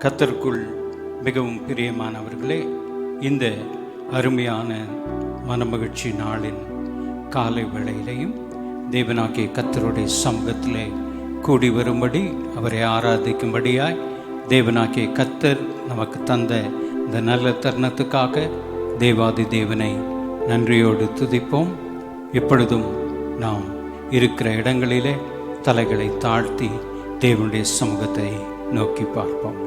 கர்த்தருக்குள் மிகவும் பிரியமானவர்களே, இந்த அருமையான மனமகிழ்ச்சி நாளின் காலை வேளையிலையும் தேவனாகிய கர்த்தருடைய சமூகத்திலே கூடி வரும்படி, அவரை ஆராதிக்கும்படியாய் தேவனாகிய கர்த்தர் நமக்கு தந்த இந்த நல்ல தருணத்துக்காக தேவாதி தேவனை நன்றியோடு துதிப்போம். இப்பொழுதும் நாம் இருக்கிற இடங்களிலே தலைகளை தாழ்த்தி தேவனுடைய சமூகத்தை நோக்கி பார்ப்போம்.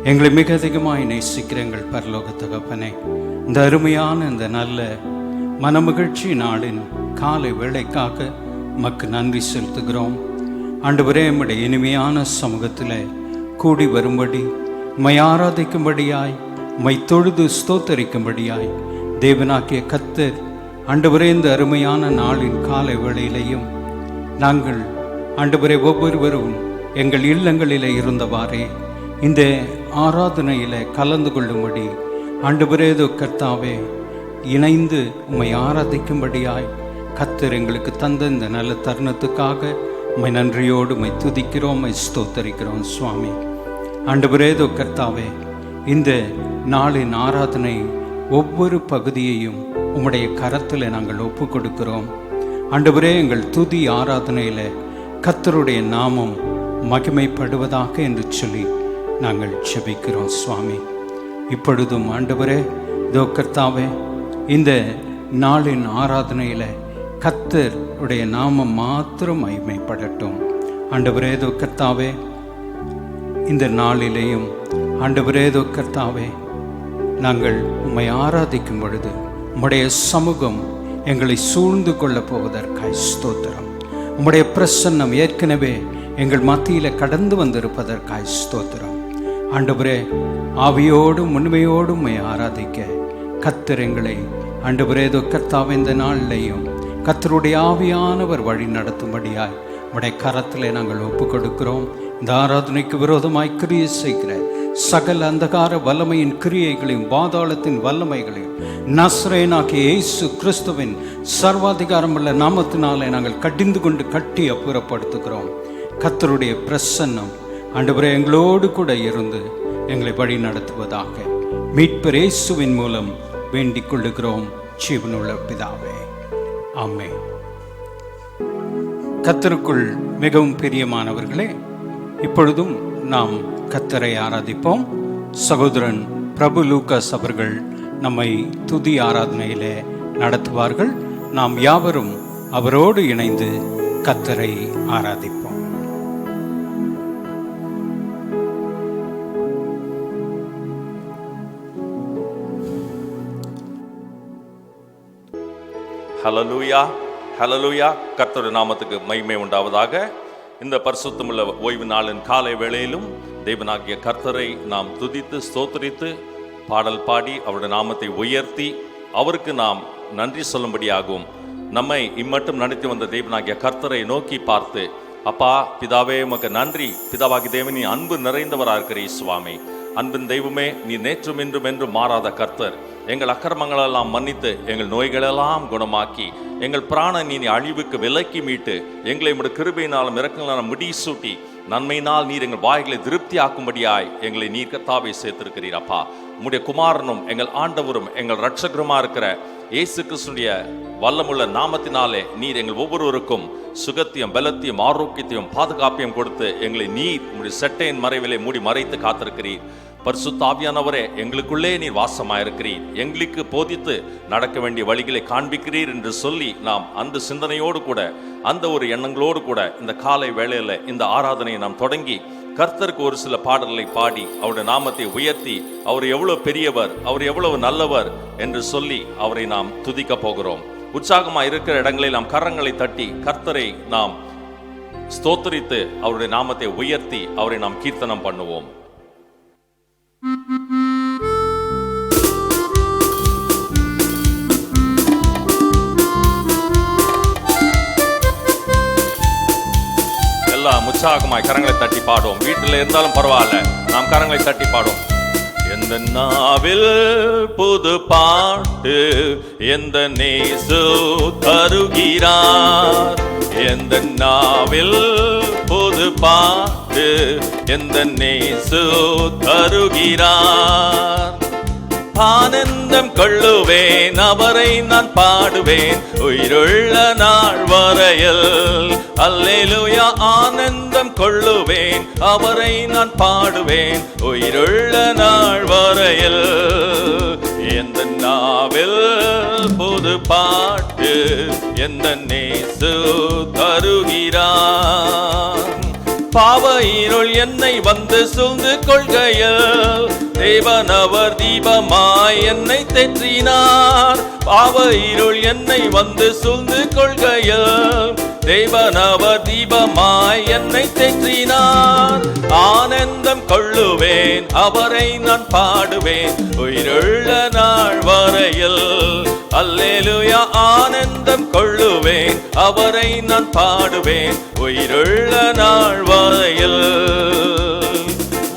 எங்களை மிக அதிகமாய் நேசிக்கிற எங்கள் பரலோக தகப்பனே, இந்த அருமையான இந்த நல்ல மனமகிழ்ச்சி நாளின் காலை வேளைக்காக உமக்கு நன்றி செலுத்துகிறோம். ஆண்டவரே, நம்முடைய இனிமையான சமூகத்தில் கூடி வரும்படி, உம்மை ஆராதிக்கும்படியாய், உம்மை தொழுது ஸ்தோத்தரிக்கும்படியாய் தேவனாகிய கர்த்தர் ஆண்டவரே இந்த அருமையான நாளின் காலை வேளையிலையும் நாங்கள் ஆண்டவரே ஒவ்வொருவரும் எங்கள் இல்லங்களிலே இருந்தவாறே இந்த ஆராதனையில் கலந்து கொள்ளும்படி ஆண்டவரே கர்த்தாவே இணைந்து உம்மை ஆராதிக்கும்படியாய் கர்த்தர் எங்களுக்கு தந்த இந்த நல்ல தருணத்துக்காக உம்மை நன்றியோடு உம்மை துதிக்கிறோம், உம்மை ஸ்தோத்தரிக்கிறோம் சுவாமி. ஆண்டவரே கர்த்தாவே, இந்த நாளின் ஆராதனை ஒவ்வொரு பகுதியையும் உம்முடைய கரத்தில் நாங்கள் ஒப்பு கொடுக்கிறோம். ஆண்டவரே, எங்கள் துதி ஆராதனையில் கர்த்தருடைய நாமம் மகிமைப்படுவதாக என்று சொல்லி நாங்கள் ஜெபிக்கிறோம் சுவாமி. இப்பொழுதும் ஆண்டவரே கர்த்தாவே, இந்த நாளின் ஆராதனையில் கர்த்தருடைய நாமம் மாத்திரம் மகிமைப்படட்டும். ஆண்டவரே கர்த்தாவே, இந்த நாளிலேயும் ஆண்டவரே கர்த்தாவே, நாங்கள் உம்மை ஆராதிக்கும் பொழுது உம்முடைய சமூகம் எங்களை சூழ்ந்து கொள்ளப் போவதற்காய் ஸ்தோத்திரம். உம்முடைய பிரசன்னம் ஏற்கனவே எங்கள் மத்தியில் கடந்து வந்திருப்பதற்காய் ஸ்தோத்திரம். ஆண்டவரே, ஆவியோடும் உண்மையோடும் உம்மை ஆராதிக்க கர்த்தர் எங்களை ஆண்டவரே கர்த்தாவே இந்த நாளிலையும் கர்த்தருடைய ஆவியானவர் வழி நடத்தும்படியாய் உம்முடைய கரத்தில் நாங்கள் ஒப்பு கொடுக்கிறோம். இந்த ஆராதனைக்கு விரோதமாய் கிரியை செய்கிற சகல அந்தகார வல்லமையின் கிரியைகளையும் பாதாளத்தின் வல்லமைகளையும் நசரேயனாகிய இயேசு கிறிஸ்துவின் சர்வாதிகாரமுள்ள நாமத்தினாலே நாங்கள் கடிந்து கொண்டு கட்டி அப்புறப்படுத்துகிறோம். கர்த்தருடைய பிரசன்னம் ஆண்டவரே எங்களோடு கூட இருந்து எங்களை வழி நடத்துவதாக மீட்பர் இயேசுவின் மூலம் வேண்டிக் கொள்ளுகிறோம் ஜீவனுள்ள பிதாவே, ஆமென். கர்த்தருக்குள் மிகவும் பிரியமானவர்களே, இப்பொழுதும் நாம் கர்த்தரை ஆராதிப்போம். சகோதரன் பிரபு லூகாஸ் அவர்கள் நம்மை துதி ஆராதனையிலே நடத்துவார்கள். நாம் யாவரும் அவரோடு இணைந்து கர்த்தரை ஆராதிப்போம். ஹல்லேலூயா, ஹல்லேலூயா. கர்த்தருடைய நாமத்துக்கு மகிமை உண்டாவதாக. இந்த பரிசுத்தமுள்ள ஓய்வு நாளின் காலை வேளையிலும் தேவனாகிய கர்த்தரை நாம் துதித்து ஸ்தோத்திரித்து பாடல் பாடி அவருடைய நாமத்தை உயர்த்தி அவருக்கு நாம் நன்றி சொல்லும்படியாகும். நம்மை இம்மட்டும் நடத்தி வந்த தேவனாகிய கர்த்தரை நோக்கி பார்த்து, அப்பா பிதாவே உமக்கு நன்றி. பிதாவாகி தேவன், நீ அன்பு நிறைந்தவராக இருக்கிறீர் சுவாமி. அன்பின் தெய்வமே, நீ நேற்றும் இன்றும் என்றும் மாறாத கர்த்தர். எங்கள் அக்கிரமங்களெல்லாம் மன்னித்து எங்கள் நோய்களெல்லாம் குணமாக்கி எங்கள் பிராண நீ அழிவுக்கு விலக்கி மீட்டு எங்களை உம்முடைய கிருபையினாலும் இரக்கங்களாலும் முடிசூட்டி நன்மையினால் நீர் எங்கள் வாய்களை திருப்தி ஆக்கும்படியாய் எங்களை நீர் கர்த்தாவே சேர்த்திருக்கிறீர். அப்பா, உம்முடைய குமாரனும் எங்கள் ஆண்டவரும் எங்கள் இரட்சகருமா இருக்கிற இயேசு கிறிஸ்துடைய வல்லமுள்ள நாமத்தினாலே நீர் எங்கள் ஒவ்வொருவருக்கும் சுகத்தையும் பலத்தையும் ஆரோக்கியத்தையும் பாதுகாப்பையும் கொடுத்து எங்களை நீர் உம்முடைய செட்டையின் மறைவிலே மூடி மறைத்து காத்திருக்கிறீர். பரிசுத்த ஆவியானவரே, எங்களுக்குள்ளே நீர் வாசமாயிருக்கிறீர். எங்களுக்கு போதித்து நடக்க வேண்டிய வழிகளை காண்பிக்கிறீர் என்று சொல்லி நாம் அந்த சிந்தனையோடு கூட அந்த ஒரு எண்ணங்களோடு கூட இந்த காலை வேளையில் இந்த ஆராதனையை நாம் தொடங்கி கர்த்தருக்கு ஒரு சில பாடல்களை பாடி அவருடைய நாமத்தை உயர்த்தி அவர் எவ்வளவு பெரியவர், அவர் எவ்வளவு நல்லவர் என்று சொல்லி அவரை நாம் துதிக்க போகிறோம். உற்சாகமாக இருக்கிற இடங்களில் நாம் கரங்களை தட்டி கர்த்தரை நாம் ஸ்தோத்தரித்து அவருடைய நாமத்தை உயர்த்தி அவரை நாம் கீர்த்தனம் பண்ணுவோம். எல்லாம் உற்சாகமாய் கரங்களை தட்டி பாடுவோம். வீட்டில் இருந்தாலும் பரவாயில்ல, நாம் கரங்களை தட்டி பாடுவோம். எந்த நாவில் புது பாட்டு எந்த நேசு தருகிறார், எந்த நாவில் புது புது பாட்டு எந்த நேசு தருகிறார். ஆனந்தம் கொள்ளுவேன், அவரை நான் பாடுவேன் உயிருள்ள நாள் வரையில். அல்லேலூயா. ஆனந்தம் கொள்ளுவேன், அவரை நான் பாடுவேன் உயிருள்ள நாள் வரையில். எந்த நாவில் புது பாட்டு எந்த நேசு தருகிறார். பாவ இருள் என்னை வந்து சூழ்ந்து கொள்கையில் தேவன் அவர் தீபமாய் என்னை தேற்றினார். பாவ இருள் என்னை வந்து சூழ்ந்து கொள்கையில் தேவன் அவர் தீபமாய் என்னை தேற்றினார். ஆனந்தம் கொள்ளுவேன், அவரை நான் பாடுவேன் உயிருள்ள நாள் வரையில். அல்லேலூயா. ஆனந்தம் கொள்ளுவேன், அவரை நான் பாடுவேன் உயிருள்ள நாள் வரையில்.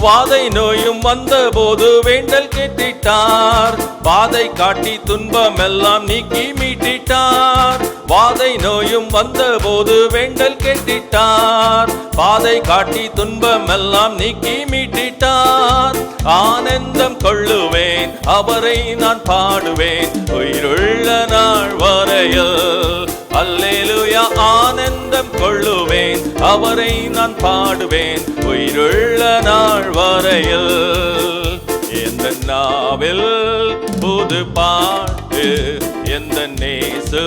வாதை நோயும் வந்த போது வேண்டல் கேட்டிட்டார், பாதை காட்டி துன்பம் எல்லாம் நீக்கி மீட்டிட்டார். வாதை நோயும் வந்த போது வேண்டல் கேட்டிட்டார், பாதை காட்டி துன்பம் எல்லாம் நீக்கி மீட்டிட்டார். ஆனந்தம் கொள்ளுவேன், அவரை நான் பாடுவேன் உயிருள்ள நாள் வரையில். அல்லேலூயா. ஆனந்தம் கொள்ளுவேன், அவரை நான் பாடுவேன் உயிருள்ள நாள் வரையில். எந்த நாவில் புது பாட்டு எந்த நேசு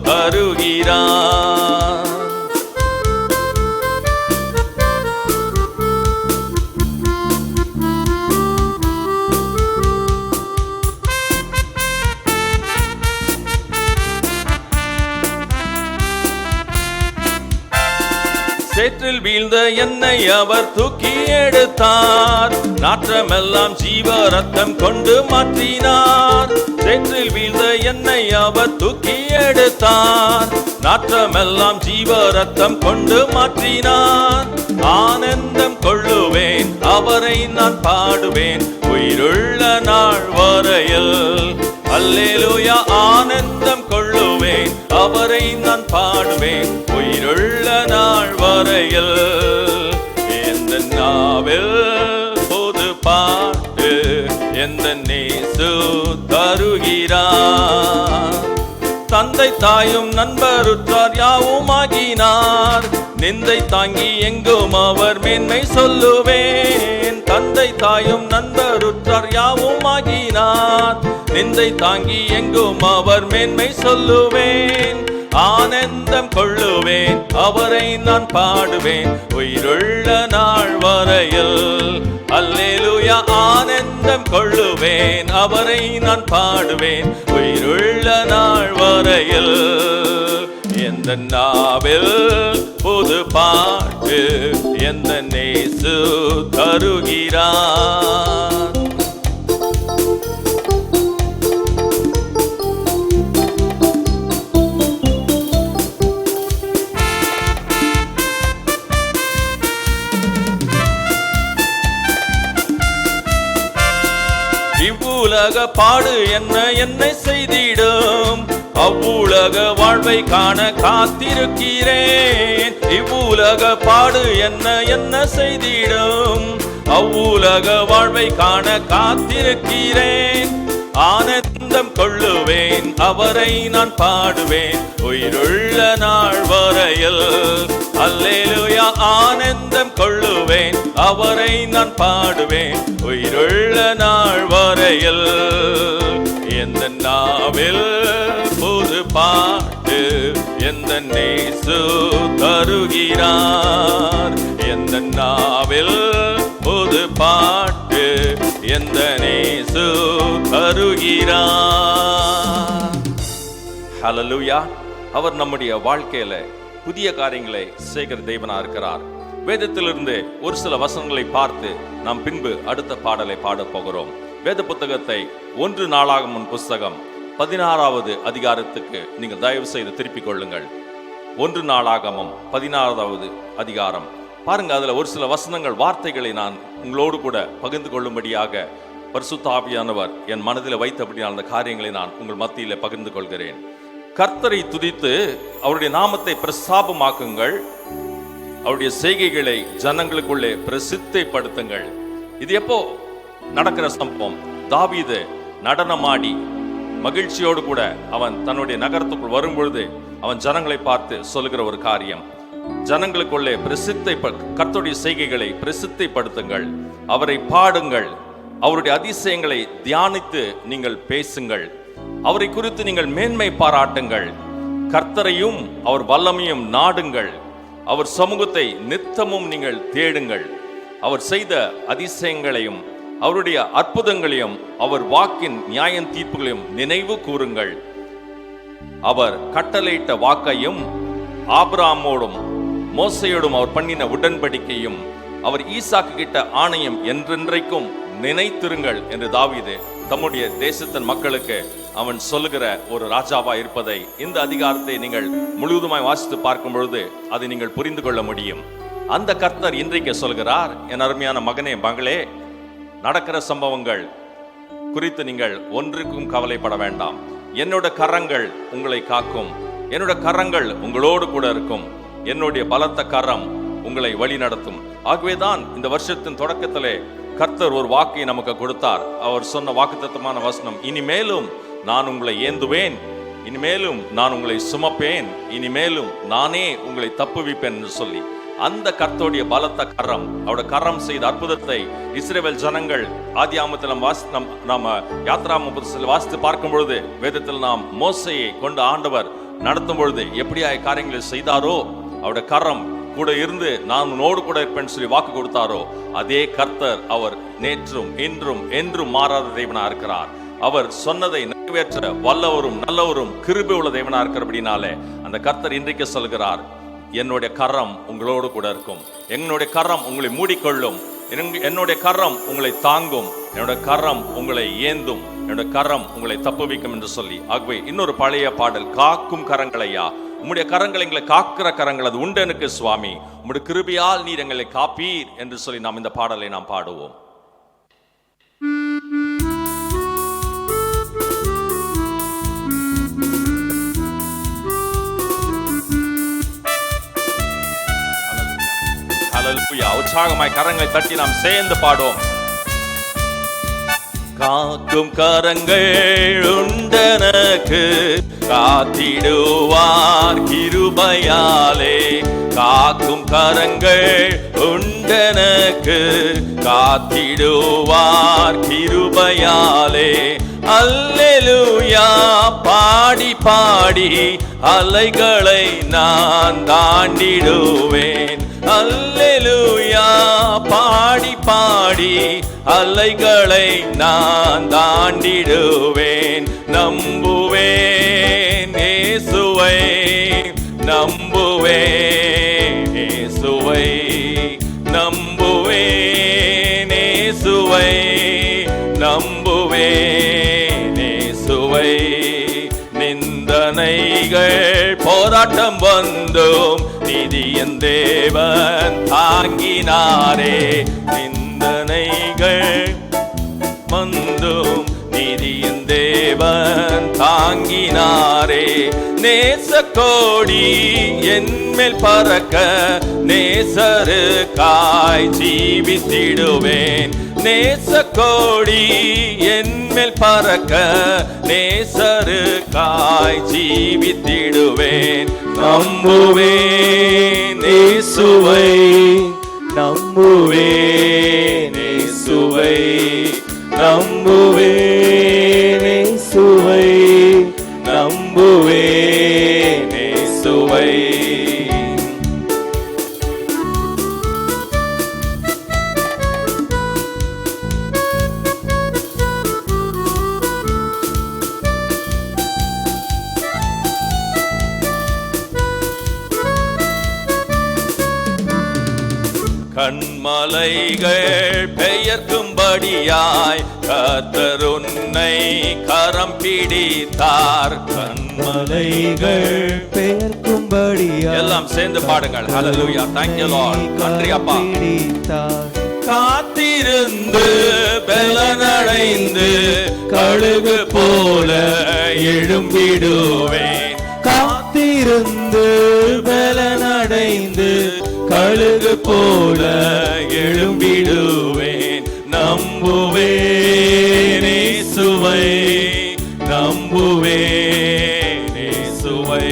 தருகிறார். சேற்றில் வீழ்ந்த என்னை அவர் தூக்கி எடுத்தார், நாற்றமெல்லாம் ஜீவ ரத்தம் கொண்டு மாற்றினார். சேற்றில் வீழ்ந்த என்னை அவர் தூக்கி எடுத்தார், நாற்றமெல்லாம் ஜீவ ரத்தம் கொண்டு மாற்றினார். ஆனந்தம் கொள்ளுவேன், அவரை நான் பாடுவேன் உயிருள்ள நாள் வரையில். அல்லேலூயா. ஆனந்தம் கொள்ளுவேன், அவரை நான் பாடுவேன் உயிருள்ள நாள் வரையில். எந்த நாவில் புது பாட்டு எந்த நேசு தருகிறார். தந்தை தாயும் நண்பருற்றார் யாவும் ஆகினார், நிந்தை தாங்கி எங்கும் அவர் மேன்மை சொல்லுவேன். தந்தை தாயும் நண்பருற்றார் யாவும் ஆகினார், நிந்தை தாங்கி எங்கும் அவர் மேன்மை சொல்லுவேன். ஆனந்தம் கொள்ளுவேன், அவரை நான் பாடுவேன் உயிருள்ள நாள் வரையில். அல்லேலூயா. ஆனந்தம் கொள்ளுவேன், அவரை நான் பாடுவேன் உயிருள்ள நாள் வரையில். எந்த நாவில் புது பாட்டு எந்த நேசு தருகிறார். இவ்வுலக பாடு என்னை செய்திடும், அவ்வுலக வாழ்வை காண காத்திருக்கிறேன். இவ்வுலக பாடு என்ன செய்திடும், அவ்வுலக வாழ்வை காண காத்திருக்கிறேன். ஆனந்தம் கொள்ளுவேன், அவரை நான் பாடுவேன் உயிருள்ள நாள் வரையில். அல்லேலூயா. ஆனந்தம் கொள்ளுவேன், அவரை நான் பாடுவேன் உயிருள்ள நாள் வரையில். எந்த நாவில் புது பாட்டு எந்த நேசு தருகிறார். எந்த நாவில் புது பாட்டு எந்த நேசு தருகிறார். ஹல்லேலூயா. அவர் நம்முடைய வாழ்க்கையில புதிய காரியங்களை செய்கிற தேவனா இருக்கிறார். வேதத்திலிருந்து ஒரு சில வசனங்களை பார்த்து நாம் பின்பு அடுத்த பாடலை பாடப் போகிறோம். வேத புத்தகத்தை 1 நாளாகமம் புஸ்தகம் 16வது அதிகாரத்துக்கு நீங்கள் தயவு செய்து திருப்பிக் கொள்ளுங்கள். 1 நாளாகமம் 16வது அதிகாரம் பாருங்க. அதுல ஒரு சில வசனங்கள், வார்த்தைகளை நான் உங்களோடு கூட பகிர்ந்து கொள்ளும்படியாக பரிசுத்த ஆவியானவர் என் மனதில் வைத்தபடியான அந்த காரியங்களை நான் உங்கள் மத்தியில் பகிர்ந்து கொள்கிறேன். கர்த்தரை துதித்து அவருடைய நாமத்தை பிரஸ்தாபமாக்குங்கள், அவருடைய செய்கைகளை ஜனங்களுக்குள்ளே பிரசித்திப்படுத்துங்கள். இது எப்போ நடக்கிற சம்பவம்? தாவீது நடனமாடி மகிழ்ச்சியோடு கூட அவன் தன்னுடைய நகரத்துக்குள் வரும்பொழுது அவன் ஜனங்களை பார்த்து சொல்லுகிற ஒரு காரியம், ஜனங்களுக்குள்ளே கர்த்தருடைய செய்கைகளை பிரசித்திப்படுத்துங்கள், அவரை பாடுங்கள், அவருடைய அதிசயங்களை தியானித்து நீங்கள் பேசுங்கள், அவரை குறித்து நீங்கள் மேன்மை பாராட்டுங்கள், கர்த்தரையும் அவர் வல்லமையும் நாடுங்கள், அவர் சமூகத்தை நித்தமும் நீங்கள் தேடுங்கள், அவர் செய்த அதிசயங்களையும் அவருடைய அற்புதங்களையும் அவர் வாக்கின் நியாய தீர்ப்புகளையும் நினைவு கூறுங்கள். அவர் கட்டளையிட்ட வாக்கையும் ஆபிரகாமோடும் மோசையோடும் அவர் பண்ணின உடன்படிக்கையும் அவர் ஈசாக்கு கிட்ட ஆணையம் என்றென்றைக்கும் நினைத்திருங்கள் என்று தாவீது தம்முடைய தேசத்தின் மக்களுக்கு அவன் சொல்லுகிற ஒரு ராஜாவா இருப்பதை இந்த அதிகாரத்தை நீங்கள் முழுவதுமாய் வாசித்து பார்க்கும் பொழுது அதை நீங்கள் புரிந்து கொள்ள முடியும். அந்த கர்த்தர் இன்றைக்கு சொல்கிறார், என் அருமையான மகனே மகளே, நடக்கிற சம்பவங்கள் குறித்து நீங்கள் ஒன்றுக்கும் கவலைப்பட வேண்டாம். என்னோட கரங்கள் உங்களை காக்கும், என்னோட கரங்கள் உங்களோடு கூட இருக்கும், என்னுடைய பலத்த கரம் உங்களை வழி நடத்தும். ஆகவேதான் இந்த வருஷத்தின் தொடக்கத்திலே கர்த்தர் ஒரு வாக்கை நமக்கு கொடுத்தார். அவர் சொன்ன வாக்குத்தத்தமான வசனம், இனிமேலும் நான் உங்களை ஏந்துவேன், இனிமேலும் நான் உங்களை சுமப்பேன், இனிமேலும் நானே உங்களை தப்புவிப்பேன் என்று சொல்லி அந்த கர்த்தருடைய பலத்த கரம், அவருடைய கரம் செய்த அற்புதத்தை இஸ்ரவேல் ஜனங்கள் ஆதியாகமத்தில் நாம யாத்ராகமத்தில் வாசித்து பார்க்கும் பொழுது, வேதத்தில் நாம் மோசையை கொண்டு ஆண்டவர் நடத்தும் பொழுது எப்படியாய் காரியங்களை செய்தாரோ, அவருடைய கரம் கூட இருந்து நான் உன்னோடு கூட இருப்பேன்னு சொல்லி வாக்கு கொடுத்தாரோ, அதே கர்த்தர் அவர் நேற்றும் இன்றும் என்றும் மாறாத தேவனா இருக்கிறார். அவர் சொன்னதை நிறைவேற்ற வல்லவரும் நல்லவரும் கிருபை உள்ள தேவனா இருக்கிறபடினாலே அந்த கர்த்தர் இன்றைக்கு சொல்கிறார், என்னுடைய கரம் உங்களோடு கூட இருக்கும், என்னுடைய கரம் உங்களை மூடிக்கொள்ளும், என்னுடைய கரம் உங்களை தாங்கும், என்னுடைய கரம் உங்களை ஏந்தும், என்னுடைய கரம் உங்களை தப்புவிக்கும் என்று சொல்லி. ஆகவே இன்னொரு பழைய பாடல், காக்கும் கரங்களையா, உம்முடைய கரங்கள் எங்களை காக்கிற கரங்கள் அது உண்டு எனக்கு சுவாமி, உம்முடைய கிருபையால் நீர் எங்களை காப்பீர் என்று சொல்லி நாம் இந்த பாடலை நாம் பாடுவோம். ஹல்லேலூயா. உற்சாகமாய் கரங்களை தட்டி நாம் சேர்ந்து பாடுவோம். காக்கும் கரங்கள் உண்டனக்கு காத்திடுவார் கிருபையாலே, காக்கும் கரங்கள் உண்டனக்கு காத்திடுவார் கிருபையாலே. அல்லேலூயா பாடி பாடி அலைகளை நான் தாண்டிடுவேன், அல்லேலூயா பாடி பாடி அலைகளை நான் தாண்டிடுவேன். நம்புவேன் இயேசுவை, நம்புவேன் இயேசுவை, நம்புவேன் இயேசுவை, நம்புவேன் இயேசுவை. நிந்தனைகள் போராட்டம் வந்தும் நீதியின் தேவன் தாங்கினாரே, நிந்தனைகள் வந்தும் நீதியின் தேவன் தாங்கினாரே. நேசக்கோடி என்மேல் பறக்க நேசருக்காய் ஜீவித்திடுவேன், நேசக்கோடி என்மேல் பறக்க நேசருக்காய் ஜீவித்திடுவேன். நம்புவேன் இயேசுவை, நம்புவேன் இயேசுவை, நம்புவேன் இயேசுவை, நம்புவேன் இயேசுவை. கண்மலைகள் பெயர்க்கும்படியாய் கர்த்தர் உன்னை கரம் பிடித்தார், கண்மலைகள் பெயர்க்கும்படியாய் எல்லாம் சேர்ந்து பாடுங்கள். ஹல்லேலூயா. thank you lord. நன்றி அப்பா. காத்திருந்து பலனடைந்து கழுகு போல எழும்பிடுவேன், காத்திருந்து பலனடைந்து கழுகு போல எழும்பிடுவேன். நம்புவேன் இயேசுவை, நம்புவேன் இயேசுவை,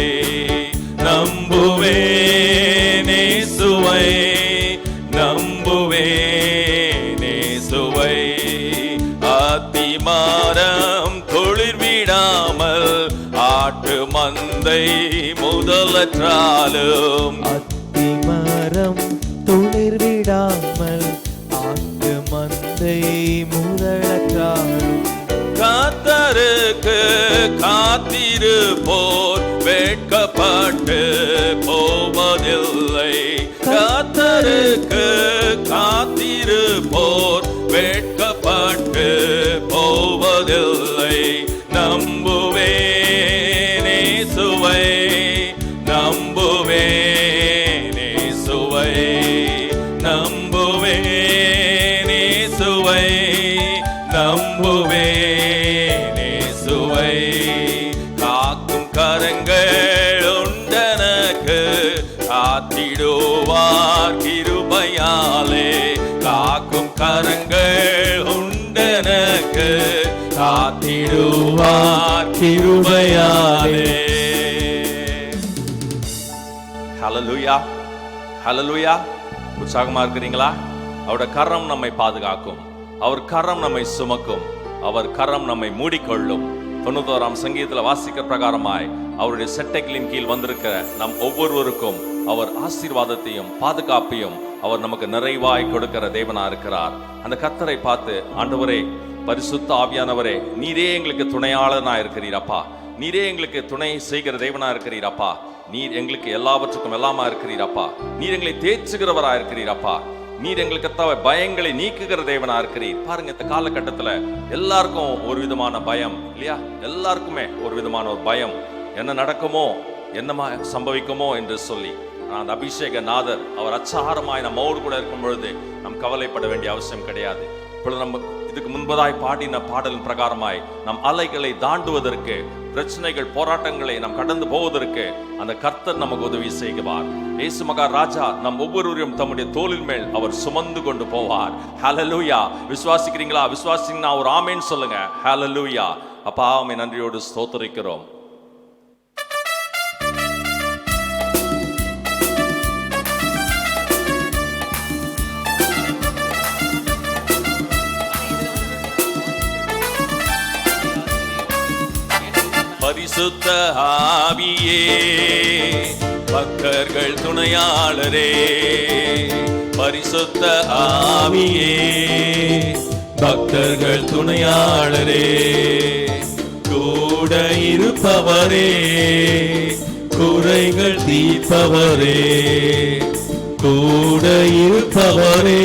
நம்புவேன் இயேசுவை, நம்புவேன் இயேசுவை. அத்திமரம் துளிர் விடாமல் ஆட்டு மந்தை முதலற்றாலும், அத்திமரம் துளிர் விடாமல் ஆட்டு மந்தை முதலற்றாலும், கர்த்தருக்கு காத்திருப்போர் வெட்கப்பட்டு போவதில்லை. கர்த்தருக்கு காத்திருப்போர் வெட்கப்பட்டு போவதில்லை. நம்புவேன் இயேசுவை, நம்புவேன் இயேசுவை, நம்புவேன் இயேசுவை, நம்புவேன் இயேசுவை. காக்கும் கரங்கள் உண்டனக்கு காத்திடுவார் கிருபையாலே. காக்கும் கரங்கள் உண்டனக்கு காத்திடுவார் கிருபையாலே. ஹல்லேலூயா, ஹல்லேலூயா. உற்சாகமா இருக்கிறீங்களா? அவருடைய கரம் நம்மை பாதுகாக்கும், அவர் கரம் நம்மை சுமக்கும், அவர் கரம் நம்மை மூடிக்கொள்ளும். 91ஆம் சங்கீதத்தில் வாசிக்கிற பிரகாரமாய் அவருடைய செட்டைகளின் கீழ் வந்திருக்கிற நம் ஒவ்வொருவருக்கும் அவர் ஆசீர்வாதத்தையும் பாதுகாப்பையும் அவர் நமக்கு நிறைவாய் கொடுக்கிற தேவனா இருக்கிறார். அந்த கர்த்தரை பார்த்து, ஆண்டவரே, பரிசுத்த ஆவியானவரே, நீரே எங்களுக்கு துணையாளனா இருக்கிறீரப்பா, நீரே எங்களுக்கு துணை செய்கிற தேவனா இருக்கிறீரப்பா, நீர் எங்களுக்கு எல்லாவற்றுக்கும் எல்லாமா இருக்கிறீரப்பா, நீர் எங்களை தேற்றுகிறவரா இருக்கிறீரப்பா, நீர் எங்களுக்கு பயங்களை நீக்குகிற தேவனா இருக்கிறீர். பாருங்க, இந்த காலகட்டத்துல எல்லாருக்கும் ஒரு விதமான பயம் இல்லையா? எல்லாருக்குமே ஒரு விதமான ஒரு பயம், என்ன நடக்குமோ, என்னமா சம்பவிக்குமோ என்று சொல்லி. அந்த அபிஷேக நாதர் அவர் அச்சாரமாய் நம்மோடு கூட இருக்கும் பொழுது நம் கவலைப்பட வேண்டிய அவசியம் கிடையாது. இப்பொழுது நம்ம இதுக்கு முன்பதாய் பாடின பாடலின் பிரகாரமாய் நம் அலைகளை தாண்டுவதற்கு, பிரச்சனைகள் போராட்டங்களை நாம் கடந்து போவதற்கு அந்த கர்த்தர் நமக்கு உதவி செய்வார். இயேசு மகா ராஜா நம் ஒவ்வொருவரையும் தம்முடைய தோளின் மேல் அவர் சுமந்து கொண்டு போவார். ஹல்லேலூயா. விசுவாசிக்கிறீங்களா? விசுவாசிங்கன்னா ஒரு ஆமென் சொல்லுங்க. ஹல்லேலூயா. அப்பா, ஆமென். நன்றியோடு ஸ்தோத்திரிக்கிறோம். பரிசுத்த ஆவியே, பக்தர்கள் துணையாளரே, பரிசுத்த ஆவியே, பக்தர்கள் துணையாளரே, கூட இருப்பவரே, குறைகள் தீர்ப்பவரே, கூட இருப்பவரே,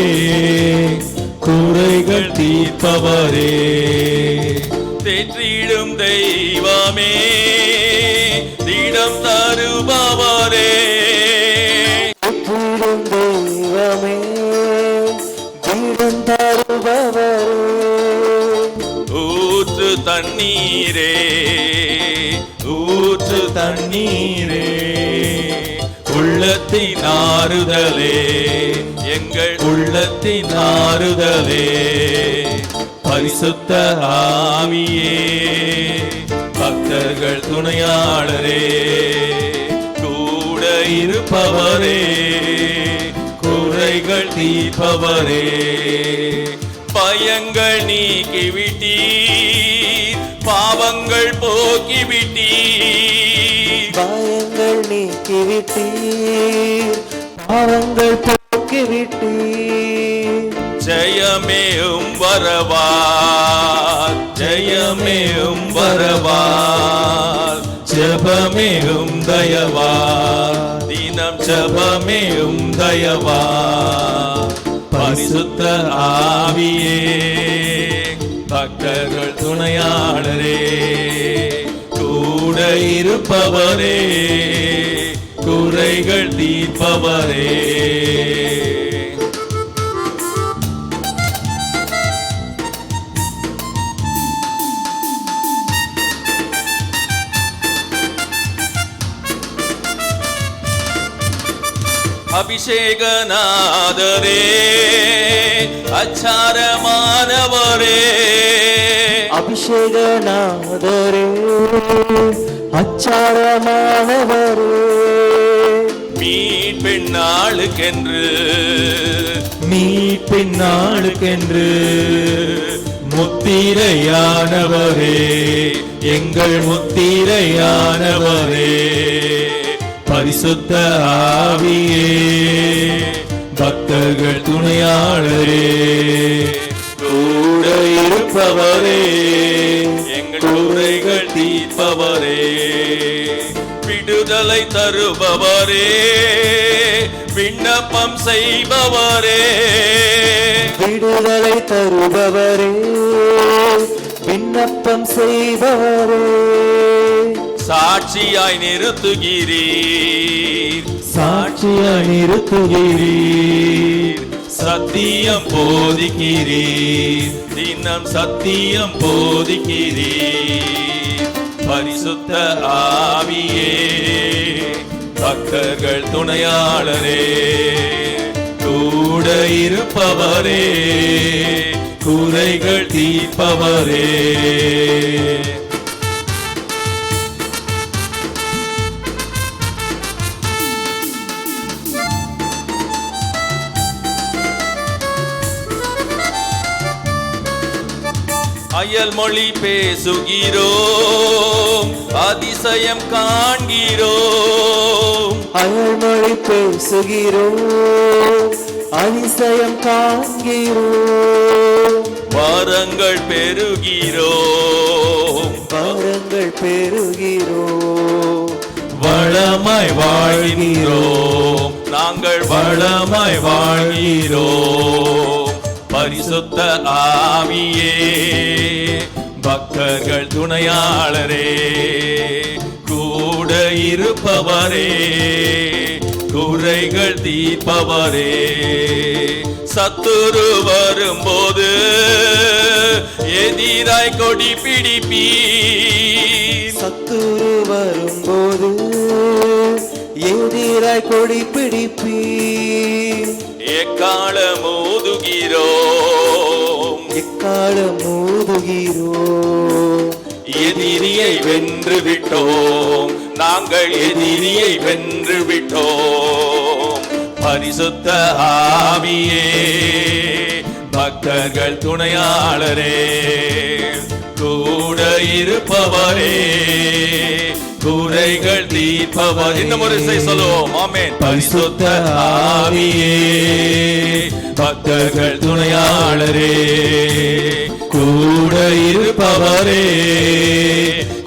குறைகள் தீர்ப்பவரே, தேற்றிடும் தெய்வமே, திடம் தருபவரே, தேற்றிடும் தெய்வமே, திடம் தருபவரே, ஊற்று தண்ணீரே, ஊற்று தண்ணீரே, உள்ளத்தின் ஆறுதலே, எங்கள் உள்ளத்தின் ஆறுதலே, பரிசுத்த ஆவியே, பக்தர்கள் துணையாளரே, கூட இருப்பவரே, குறைகள் தீர்ப்பவரே, பயங்கள் நீக்கிவிட்டீர், பாவங்கள் போக்கிவிட்டீர், பயங்கள் நீக்கிவிட்டீர், பாவங்கள் போக்கிவிட்டீர், ஜெயமேயும் வரவார், ஜெயமேயும் வரவார், ஜெபமேயும் தயவார், தினம் ஜெபமேயும் தயவார், பரிசுத்த ஆவியே, பக்தர்கள் துணையாளரே, கூட இருப்பவரே, குறைகள் தீர்ப்பவரே. அபிஷேகநாதரே அச்சாரமானவரே அபிஷேகநாதரே அச்சாரமானவரே மீட்பின் நாளுக்கென்று முத்திரையானவரே எங்கள் முத்திரையானவரே பரிசுத்த ஆவியே பக்தர்கள் துணையாளரே கூட இருப்பவரே எங்கள் குறைகள் தீர்ப்பவரே விடுதலை தருபவரே விண்ணப்பம் செய்பவரே விடுதலை தருபவரே விண்ணப்பம் செய்பவரே சாட்சியாய் நிறுத்துகிறீர் சாட்சியாய் நிறுத்துகிறீர் சத்தியம் போதிக்கிறீர் தினம் சத்தியம் போதிக்கிறீர் பரிசுத்த ஆவியே பக்தர்கள் துணையாளரே கூட இருப்பவரே குறைகள் தீர்ப்பவரே அயல் மொழி பேசுகிறோம் அதிசயம் காண்கிறோம் அயல்மொழி பேசுகிறோம் அதிசயம் காண்கிறோம் வரங்கள் பெறுகிறோம் வரங்கள் பெறுகிறோம் வளமாய் வாழ்கிறோம் நாங்கள் வளமாய் வாழ்கிறோம் பரிசுத்த ஆவியே பக்தர்கள் துணையாளரே கூட இருப்பவரே குறைகள் தீர்ப்பவரே சத்துரு வரும்போது எதிராய் கொடி பிடிப்பீர் சத்துரு வரும்போது எதிராய் கொடி பிடிப்பீர் எக்காலம் ஊதுகிறோம் எக்காலம் ஊதுகிறோம் எதிரியை வென்று விட்டோம் நாங்கள் எதிரியை வென்று விட்டோம் பரிசுத்த ஆவியே பக்தர்கள் துணையாளரே கூட இருப்பவரே குறைகள் தீர்ப்பவர் இன்னும் ஒரு இசை சொல்லுவோம் ஆமென் பரிசுத்த ஆவியே பக்தர்கள் துணையாளரே கூட இருப்பவரே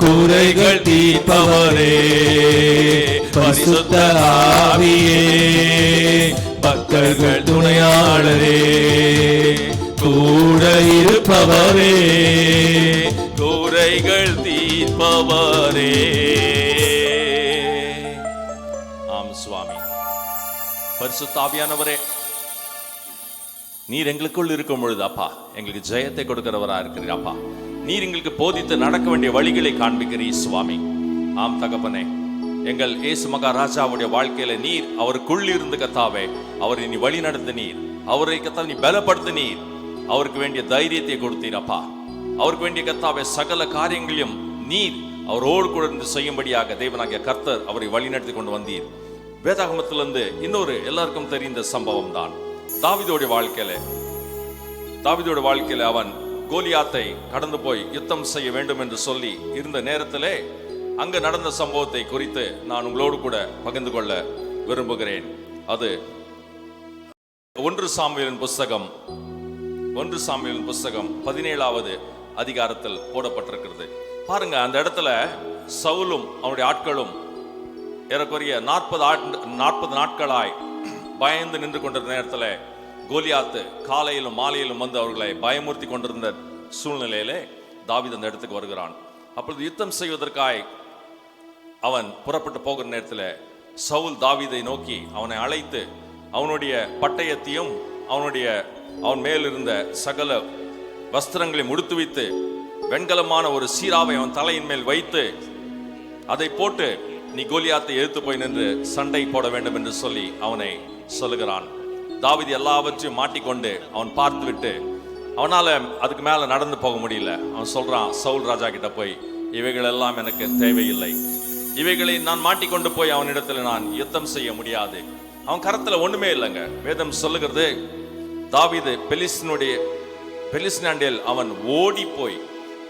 குறைகள் தீர்ப்பவரே பரிசுத்த ஆவியே பக்தர்கள் துணையாளரே கூட இருப்பவரே குறைகள் தீர்ப்பவரே ஆம் சுவாமி பரிசுத்த ஆவியானவரே நீர் எங்களுக்குள் இருக்கும் பொழுது அப்பா எங்களுக்கு ஜெயத்தை கொடுக்கிறவரா இருக்கிறீர் அப்பா நீர் எங்களுக்கு போதித்து நடக்க வேண்டிய வழிகளை காண்பிக்கிறீர் சுவாமி ஆம் தகப்பனே எங்கள் இயேசு மகாராஜாவுடைய வாழ்க்கையில நீர் அவருக்குள் இருந்து கத்தாவே அவரை நீ வழி நடத்த நீர் அவரை கத்தா நீ பலப்படுத்த நீர் அவருக்கு வேண்டிய தைரியத்தை கொடுத்தீர் அப்பா அவருக்கு வேண்டிய கத்தாவே சகல காரியங்களையும் நீர் அவரோடு கூட இருந்து செய்யும்படியாக தேவனாகிய கர்த்தர் அவரை வழிநடத்தி கொண்டு வந்தீர். வேதாகமத்திலிருந்து இன்னொரு எல்லாருக்கும் தெரிந்த சம்பவம் தான் தாவீதுடைய வாழ்க்கையில அவன் கோலியாத்தை கடந்து போய் யுத்தம் செய்ய வேண்டும் என்று சொல்லி இருந்த நேரத்திலே அங்கு நடந்த சம்பவத்தை குறித்து நான் உங்களோடு கூட பகிர்ந்து கொள்ள விரும்புகிறேன். அது 1 சாமுவேலின் புஸ்தகம் 17வது அதிகாரத்தில் போடப்பட்டிருக்கிறது. பாருங்க, அந்த இடத்துல சவுலும் அவனுடைய ஆட்களும் ஏறக்குறைய 40 நாட்களாய் பயந்து நின்று கொண்டிருந்த நேரத்தில் கோலியாத்து காலையிலும் மாலையிலும் வந்து அவர்களை பயமுறுத்தி கொண்டிருந்த சூழ்நிலையிலே தாவீது அந்த இடத்துக்கு வருகிறான். அப்பொழுது யுத்தம் செய்வதற்காய் அவன் புறப்பட்டு போகிற நேரத்தில் சவுல் தாவீதை நோக்கி அவனை அழைத்து அவனுடைய பட்டயத்தையும் அவன் மேலிருந்த சகல வஸ்திரங்களை முடித்து வைத்து வெண்கலமான ஒரு சீராவை அவன் தலையின் மேல் வைத்து அதை போட்டு நீ கோலியாத்தை எழுத்து போய் நின்று சண்டை போட வேண்டும் என்று சொல்லி அவனை சொல்லுகிறான். தாவீது எல்லாவற்றையும் மாட்டிக்கொண்டு அவன் பார்த்துவிட்டு அவனால அதுக்கு மேல நடந்து போக முடியல. அவன் சொல்றான் சவுல் ராஜா கிட்ட போய், இவைகள் எல்லாம் எனக்கு தேவையில்லை, இவைகளை நான் மாட்டிக்கொண்டு போய் அவனிடத்துல நான் யுத்தம் செய்ய முடியாது. அவன் கரத்துல ஒண்ணுமே இல்லைங்க. வேதம் சொல்லுகிறது, தாவீது பெலிஸ்தியனாண்டில் அவன் ஓடி போய்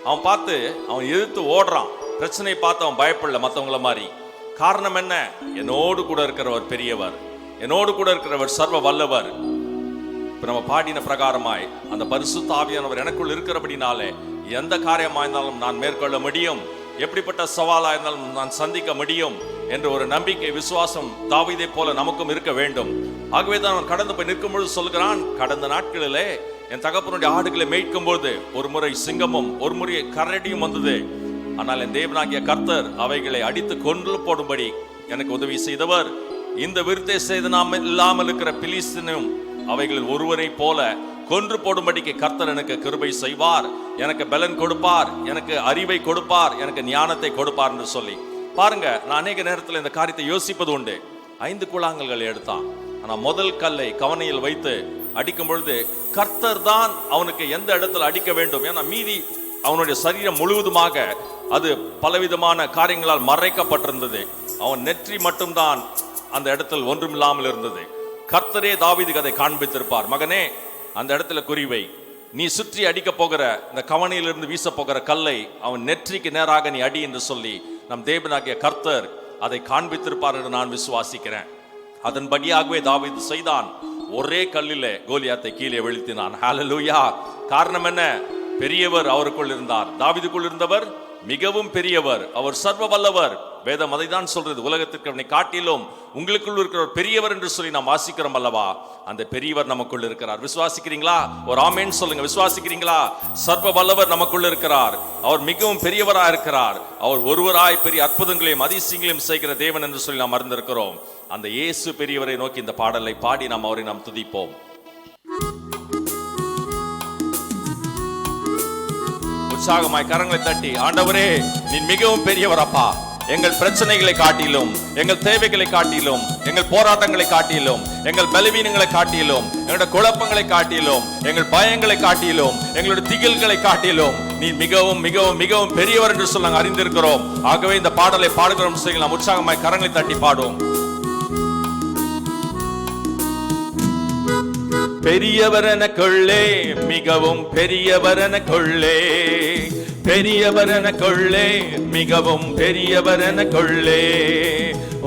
அவன் பார்த்து அவன் எதிர்த்து ஓடுறான். பிரச்சனை பார்த்து அவன் பயப்படல மற்றவங்கள மாதிரி. காரணம் என்ன? என்னோடு கூட இருக்கிறவர் பெரியவர், என்னோடு கூட இருக்கிறவர் சர்வ வல்லவர். இப்ப நம்ம பாடின பிரகாரமாய் அந்த பரிசுத்த ஆவியானவர் எனக்குள் இருக்கிறபடினாலே எந்த காரியமா இருந்தாலும் நான் மேற்கொள்ள முடியும், எப்படிப்பட்ட சவாலா இருந்தாலும் நான் சந்திக்க முடியும் என்ற ஒரு நம்பிக்கை, விசுவாசம் தாவீதை போல நமக்கும் இருக்க வேண்டும். ஆகவே தான் அவன் கடந்து போய் நிற்கும் பொழுது சொல்கிறான், கடந்த நாட்களிலே என் தகப்பனுடைய ஆடுகளை மேய்க்கும் போது ஒரு முறை சிங்கமும் ஒரு முறை கரடியும் வந்தது. ஆனால் என் தேவனாகிய கர்த்தர் அவைகளை அடித்து கொன்று போடும்படி எனக்கு உதவி செய்தவர். இந்த விருத்தை செய்து நாம் இல்லாமல் இருக்கிற பிலிஸ்தீனும் அவைகளில் ஒருவரை போல கொன்று போடும்படிக்கு கர்த்தர் எனக்கு கிருபை செய்வார், எனக்கு பலன் கொடுப்பார், எனக்கு அறிவை கொடுப்பார், எனக்கு ஞானத்தை கொடுப்பார் என்று சொல்லி பாருங்க. நான் அநேக நேரத்தில் இந்த காரியத்தை யோசிப்பது உண்டு. 5 கூழாங்கல்கள் எடுத்தான். ஆனா முதல் கல்லை கவனையில் வைத்து அடிக்கும் பொழுது கர்த்தர் தான் அவனுக்கு எந்த இடத்துல அடிக்க வேண்டும். ஏன்னா மீதி அவனுடைய சரீரம் முழுவதுமாக அது பலவிதமான காரியங்களால் மறைக்கப்பட்டிருந்தது. அவன் நெற்றி மட்டும்தான் அந்த இடத்தில் ஒன்றுமில்லாமல் இருந்தது. கர்த்தரே தாவீதுக்கு அதை காண்பித்திருப்பார். மகனே, அந்த இடத்துல குறிவை, நீ சுற்றி அடிக்க போகிற இந்த கவனையிலிருந்து வீச போகிற கல்லை அவன் நெற்றிக்கு நேராக நீ அடி என்று சொல்லி நம் தேவனாகிய கர்த்தர் அதை காண்பித்திருப்பார் என்று நான் விசுவாசிக்கிறேன். அதன்படியாகவே தாவீது செய்தான். ஒரே கல்லிலே கோலியாத்தை கீழே வீழ்த்தினான். ஹல்லேலூயா! காரணம் என்ன? பெரியவர் அவருக்குள் இருந்தார். தாவீதுக்குள் இருந்தவர் மிகவும் பெரியவர், அவர் சர்வ வல்லவர். வேதம் அதை தான் சொல்றது, உலகத்திற்கு அவனை காட்டிலும் உங்களுக்குள் இருக்கிறவர் பெரியவர் என்று சொல்லி நாம் வாசிக்கிறோம் அல்லவா? அந்த பெரியவர் நமக்குள் இருக்கிறார். விசுவாசிக்கிறீங்களா? ஒரு ஆமென் சொல்லுங்க. விசுவாசிக்கிறீங்களா? சர்வ வல்லவர் நமக்குள் இருக்கிறார். அவர் மிகவும் பெரியவராய் இருக்கிறார். அவர் ஒருவராய் பெரிய அற்புதங்களையும் அதிசயங்களையும் செய்கிற தேவன் என்று சொல்லி நாம் அறிந்திருக்கிறோம். அந்த இயேசு பெரியவரை நோக்கி இந்த பாடலை பாடி நாம் அவரை நாம் துதிப்போம். உற்சாகமாய் கரங்களை தட்டி, ஆண்டவரே நீ மிகவும் பெரியவர் அப்பா. எங்கள் பிரச்சனைகளை காட்டிலும், எங்கள் தேவைகளை காட்டிலும், எங்கள் போராட்டங்களை காட்டிலும், எங்கள் பலவீனங்களை காட்டிலும், எங்களுடைய குழப்பங்களை காட்டிலும், எங்கள் பயங்களை காட்டிலும், எங்களுடைய திகில்களை காட்டிலும் நீ மிகவும் மிகவும் மிகவும் பெரியவர் என்று சொல்ல நாங்கள் அறிந்திருக்கிறோம். ஆகவே இந்த பாடலை பாடுகிறோம். நாம் உற்சாகமாய் கரங்களை தட்டி பாடுவோம். பெரியவர் என கொள்ளே, மிகவும் பெரியவர் என கொள்ளே, பெரியவர் என கொள்ளே, மிகவும் பெரியவர் என கொள்ளே,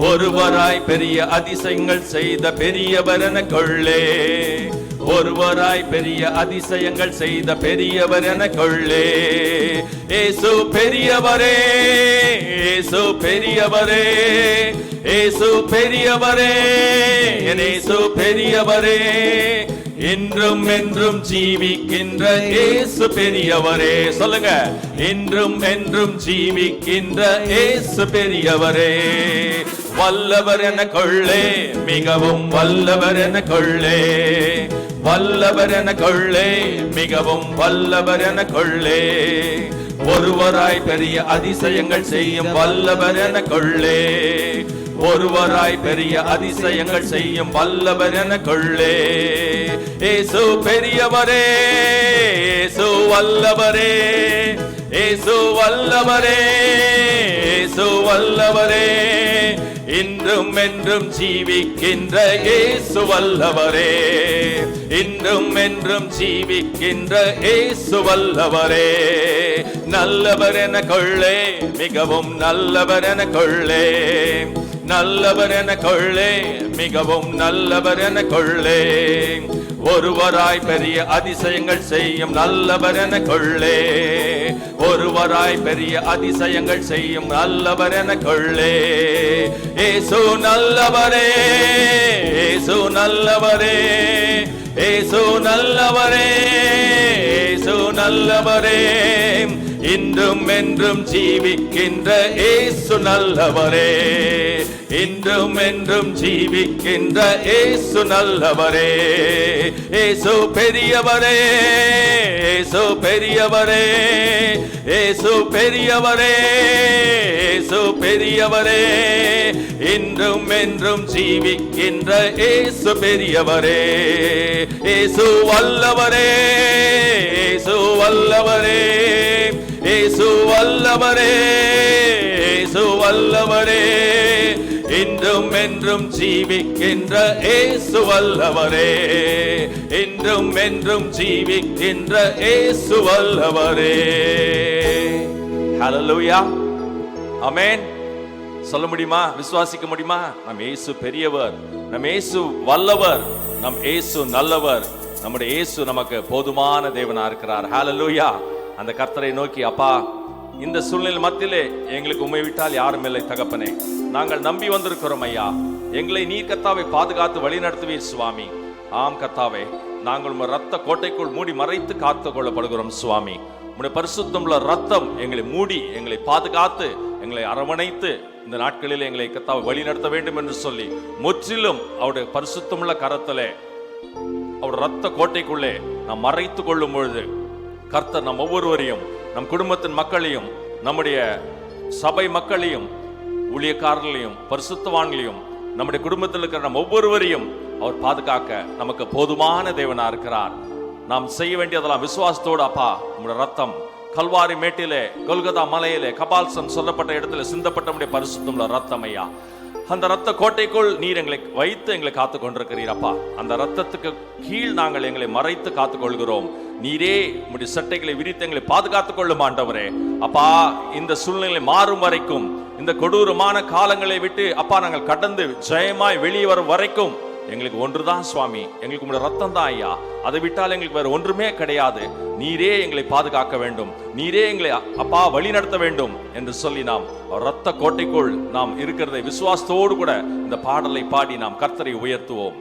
ஒருவராய் பெரிய அதிசயங்கள் செய்த பெரியவர் என கொள்ளே, ஒருவராய் பெரிய அதிசயங்கள் செய்த பெரியவர் என கொள்ளே. இயேசு பெரியவரே, இயேசு பெரியவரே, இயேசு பெரியவரே, இயேசு பெரியவரே, இன்றும் என்றும் ஜீவிக்கின்ற இயேசு பெரியவரே. சொல்லுங்க, இன்றும் என்றும் ஜீவிக்கின்ற இயேசு பெரியவரே. வல்லவர் என கொள்ளே, மிகவும் வல்லவர் என கொள்ளே, வல்லவர் என கொள்ளே, மிகவும் வல்லவர் என கொள்ளே, ஒருவராய் பெரிய அதிசயங்கள் செய்யும் வல்லவர் என கொள்ளே, ஒருவராய் பெரிய அதிசயங்கள் செய்யும் வல்லவர் என கொள்ளே. இயேசு பெரியவரே, இயேசு வல்லவரே, இயேசு வல்லவரே, இயேசு வல்லவரே, இன்றும் என்றும் ஜீவிக்கின்ற இயேசு வல்லவரே, இன்றும் என்றும் ஜீவிக்கின்ற இயேசு வல்லவரே. நல்லவர் என கொள்ளே, மிகவும் நல்லவர் என கொள்ளே, நல்லவர் என கொள்ளே, மிகவும் நல்லவர் என கொள்ளே, ஒருவராய் பெரிய அதிசயங்கள் செய்யும் நல்லவர் என கொள்ளே, ஒருவராய் பெரிய அதிசயங்கள் செய்யும் நல்லவர் என கொள்ளே. இயேசு நல்லவரே, இயேசு நல்லவரே, இயேசு நல்லவரே, இயேசு நல்லவரே, இன்றும் என்றும் ஜீவிக்கின்ற இயேசு நல்லவரே, இன்றும் என்றும் ஜீவிக்கின்ற இயேசு நல்லவரே. இயேசு பெரியவரே, இயேசு பெரியவரே, இயேசு பெரியவரே, இயேசு பெரியவரே. இன்றும் என்றும் ஜீவிக்கின்ற இயேசு பெரியவரே. இயேசு வல்லவரே, இயேசு வல்லவரே, இயேசு வல்லவரே, இயேசு வல்லவரே. இன்றும் என்றும் ஜீவிக்கின்ற இயேசு வல்லவரே, இன்றும் என்றும் ஜீவிக்கின்ற இயேசு வல்லவரே. ஹல்லேலூயா, ஆமென். சொல்ல முடியுமா? விசுவாசிக்க முடியுமா? நம் இயேசு பெரியவர், நம் இயேசு வல்லவர், நம் இயேசு நல்லவர், நம்முடைய இயேசு நமக்கு போதுமான தேவனா இருக்கிறார். ஹல்லேலூயா. அந்த கர்த்தரை நோக்கி, அப்பா, இந்த சூழ்நிலை மத்தியிலே எங்களுக்கு உம்மை விட்டால் யாரும் இல்லை தகப்பனே, நாங்கள் நம்பி வந்திருக்கிறோம் ஐயா, எங்களை நீர் கர்த்தாவை பாதுகாத்து வழி நடத்துவீர் சுவாமி. ஆம் கர்த்தாவே, நாங்கள் உங்கள் ரத்த கோட்டைக்குள் மூடி மறைத்து காத்து கொள்ளப்படுகிறோம் சுவாமி. உங்களுடைய பரிசுத்தமுள்ள ரத்தம் எங்களை மூடி, எங்களை பாதுகாத்து, எங்களை அரவணைத்து இந்த நாட்களில் எங்களை கர்த்தாவை வழி நடத்த வேண்டும் என்று சொல்லி முற்றிலும் அவருடைய பரிசுத்தமுள்ள கரத்திலே, அவருடைய ரத்த கோட்டைக்குள்ளே நாம் மறைத்து கொள்ளும் பொழுது கர்த்தர் நம் ஒவ்வொருவரையும், நம் குடும்பத்தின் மக்களையும், நம்முடைய சபை மக்களையும், ஊழியக்காரர்களையும், பரிசுத்தவான்களையும், நம்முடைய குடும்பத்தில் இருக்கிற நம் ஒவ்வொருவரையும் அவர் பாதுகாக்க நமக்கு போதுமான தேவனா இருக்கிறார். நாம் செய்ய வேண்டியதெல்லாம் விசுவாசத்தோடு, அப்பா, நம்முடைய ரத்தம் கல்வாரி மேட்டிலே, கொல்கதா மலையிலே, கபால்சம் சொல்லப்பட்ட இடத்துல சிந்தப்பட்ட பரிசுத்தமுள்ள ரத்தம் ஐயா, அந்த ரத்த கோட்டைக்குள் நீர் எங்களை வைத்து எங்களை காத்து கொண்டிருக்கிறீர் அப்பா. அந்த ரத்தத்துக்கு கீழ் நாங்கள் எங்களை மறைத்து காத்துக் கொள்கிறோம். நீரே உம்முடைய சட்டைகளை விரித்து எங்களை பாதுகாத்துக் கொள்ளும் ஆண்டவரே. அப்பா, இந்த சூழ்நிலை மாறும் வரைக்கும், இந்த கொடூரமான காலங்களை விட்டு அப்பா நாங்கள் கடந்து ஜெயமாய் வெளியே வரும் வரைக்கும் எங்களுக்கு ஒன்றுதான் சுவாமி, எங்களுக்கு உங்களுடைய ரத்தம் தான் ஐயா. அதை விட்டால் எங்களுக்கு வேற ஒன்றுமே கிடையாது. நீரே எங்களை பாதுகாக்க வேண்டும், நீரே எங்களை அப்பா வழி நடத்த வேண்டும் என்று சொல்லி நாம் ரத்த கோட்டைக்குள் நாம் இருக்கிறதை விசுவாசத்தோடு கூட இந்த பாடலை பாடி நாம் கர்த்தரை உயர்த்துவோம்.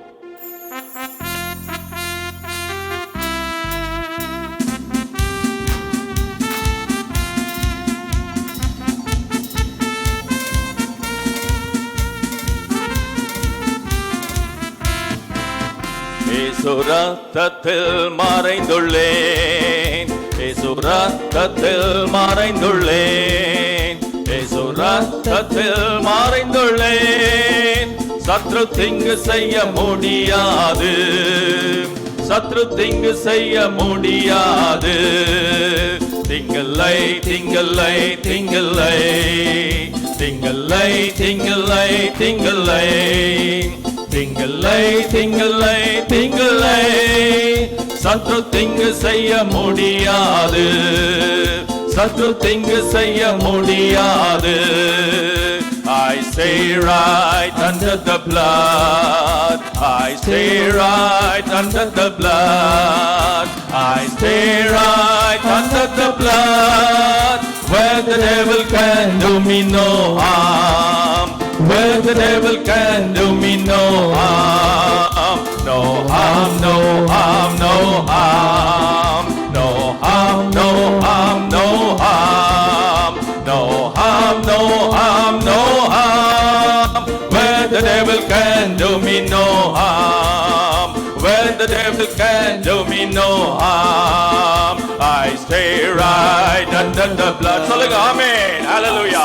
இயேசு ரத்தத்தில் மறைந்துள்ளேன், இயேசு ரத்தத்தில் மறைந்துள்ளேன், இயேசு ரத்தத்தில் மறைந்துள்ளேன். சத்ரு திங்கு செய்ய முடியாது, சத்ரு திங்கு செய்ய முடியாது. திங்களை திங்களை திங்களை திங்களை திங்களை திங்களை திங்களை திங்களை திங்களை. சத்ரு திங்கு செய்ய முடியாது, சத்ரு திங்கு செய்ய முடியாது. I stay right under the blood, I stay right under the blood, I stay right under the blood, where the devil can do me no harm, where the devil can do me no harm, no harm, no harm, no harm, no harm, no harm, no harm, no harm, no harm, no harm, where the devil can do me no harm, where the devil can do me no harm. I stay right under the blood. சொல்லுங்க ஆமென். ஹalleluya.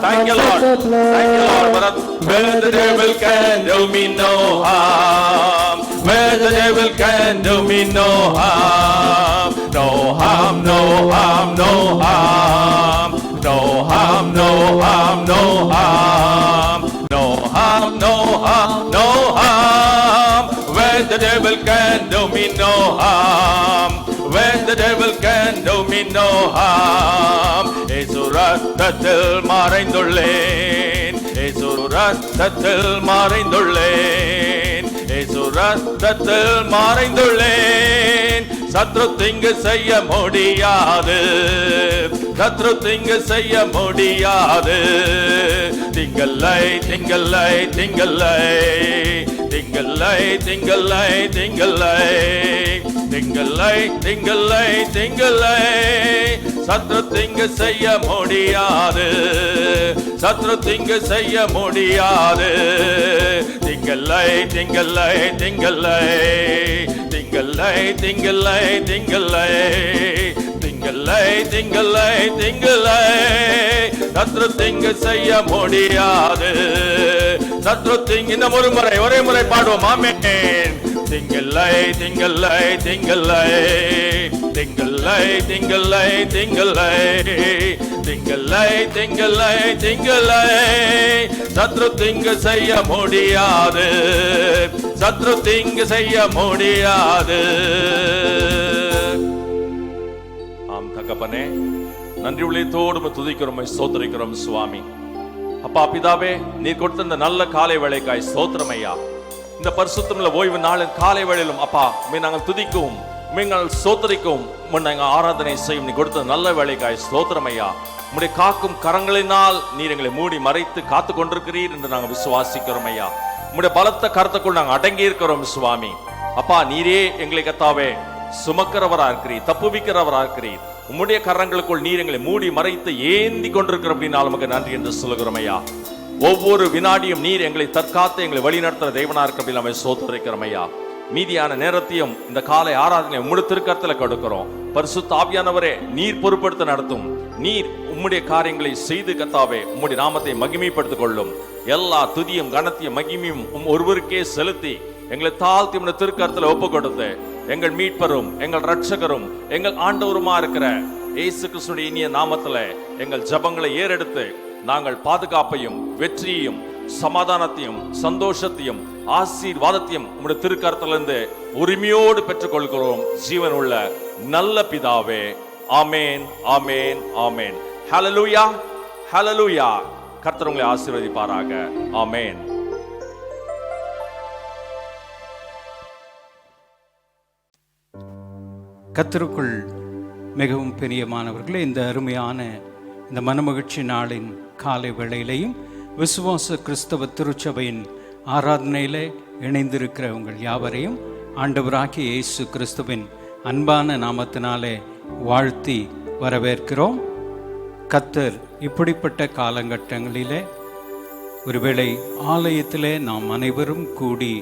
Thank you Lord. Thank you Lord. Where the devil can do me no harm, where the devil can do me no harm, no harm, no harm, no harm, no harm, no harm, no harm, no harm, no harm, no harm, where the devil can do me no harm, where the devil can do me no harm. இயேசு ரத்தத்தில் மறைந்துள்ளேன், இயேசு ரத்தத்தில் மறைந்துள்ளேன், இயேசு ரத்தத்தில் மறைந்துள்ளேன். சத்ரு திங்கு செய்ய முடியாது, சத்ரு திங்கு செய்ய முடியாது. திங்களை திங்களை திங்களை திங்களை திங்களை திங்களை திங்களை திங்களை திங்களை சத்ரு திங்கு செய்ய முடியாது, சத்ரு திங்கு செய்ய முடியாது. திங்களை திங்களை திங்களை திங்களை திங்களை திங்களை திங்களை திங்களை திங்களை சத்ரு திங்கு செய்ய முடியாது, சத்ரு திங்கு. இந்த ஒரு முறை ஒரே முறை பாடுவோம். ஆமென். திங்களை திங்களை திங்களை திங்களை திங்களை திங்களை திங்களை திங்களை திங்களை சத்ரு திங்கு செய்ய முடியாது, சத்ரு திங்கு செய்ய முடியாது. ஆம் தகப்பனே, நன்றி உள்ளத்தோடு துதிக்கிறோம், ஸ்தோத்திரிக்கிறோம் சுவாமி. அப்பா பிதாவே, நீர் கொடுத்த இந்த நல்ல காலை வேளைக்காய் ஸ்தோத்திரம் ஐயா. இந்த பரிசுத்தமுள்ள ஓய்வு நாளின் காலை வேளையிலும் அப்பா நாங்கள் துதிக்கவும் நாங்கள் ஸ்தோத்திரிக்கவும் நாங்கள் ஆராதனை செய்யும் நீ கொடுத்த நல்ல வேளைக்காய் ஸ்தோத்திரம் ஐயா. உம்முடைய காக்கும் கரங்களினால் நீர் எங்களை மூடி மறைத்து காத்து கொண்டிருக்கிறீர் என்று நாங்கள் விசுவாசிக்கிறோம் ஐயா. உம்முடைய பலத்த கருத்துக்குள் நாங்கள் அடங்கி இருக்கிறோம் சுவாமி. அப்பா நீரே எங்களை கத்தாவே சுமக்கிறவரா இருக்கிறீர், தப்புவிக்கிறவரா இருக்கிறீர். உம்முடைய கரங்களுக்குள் நீர் எங்களை மூடி மறைத்து ஏந்தி கொண்டிருக்கிற அப்படின்னா நமக்கு நன்றி என்று சொல்லுகிறோம் ஐயா. ஒவ்வொரு வினாடியும் நீர் எங்களை தற்காத்து எங்களை வழிநடத்துகிற தேவனா இருக்கிற நம்ம ஸ்தோத்திரிக்கிறோம் ஐயா. மீதியான நேரத்தையும் இந்த காலை ஆராதனை உம்முடைய திருக்கரத்தில் கொடுக்கிறோம். பரிசுத்த ஆவியானவரே, நீர் பொறுப்படுத்த நடத்தும். நீர் உம்முடைய காரியங்களை செய்து கத்தாவே உம்முடைய நாமத்தை மகிமைப்படுத்திக் கொள்ளும். எல்லா துதியும் கனத்தையும் மகிமையும் ஒருவருக்கே செலுத்தி எங்களை தாழ்த்தி உம்முடைய திருக்கரத்தில் ஒப்பு கொடுத்து எங்கள் மீட்பரும் எங்கள் ரட்சகரும் எங்கள் ஆண்டவருமா இருக்கிற இயேசு கிறிஸ்துவின் இனிய நாமத்துல எங்கள் ஜபங்களை ஏறெடுத்து நாங்கள் பாதுகாப்பையும் வெற்றியையும் சமாதானத்தையும் சந்தோஷத்தையும் ஆசீர்வாதத்தையும் உம்முடைய திருக்கரத்திலிருந்து உரிமையோடு பெற்றுக் கொள்கிறோம் ஜீவன் உள்ள நல்ல பிதாவே. ஆமேன் ஆமேன் ஆமேன். ஹல்லேலூயா ஹல்லேலூயா. கர்த்தர் உங்களை ஆசீர்வதிப்பாராக. ஆமேன். கர்த்தருக்குள் மிகவும் பிரியமானவர்களே, இந்த அருமையான இந்த மனமகிழ்ச்சி நாளின் காலை வேளையிலையும் விசுவாச கிறிஸ்தவ திருச்சபையின் ஆராதனையிலே இணைந்திருக்கிற உங்கள் யாவரையும் ஆண்டவராகிய இயேசு கிறிஸ்துவின் அன்பான நாமத்தினாலே வாழ்த்தி வரவேற்கிறோம். கர்த்தர் இப்படிப்பட்ட காலகட்டங்களிலே ஒருவேளை ஆலயத்திலே நாம் அனைவரும் கூடி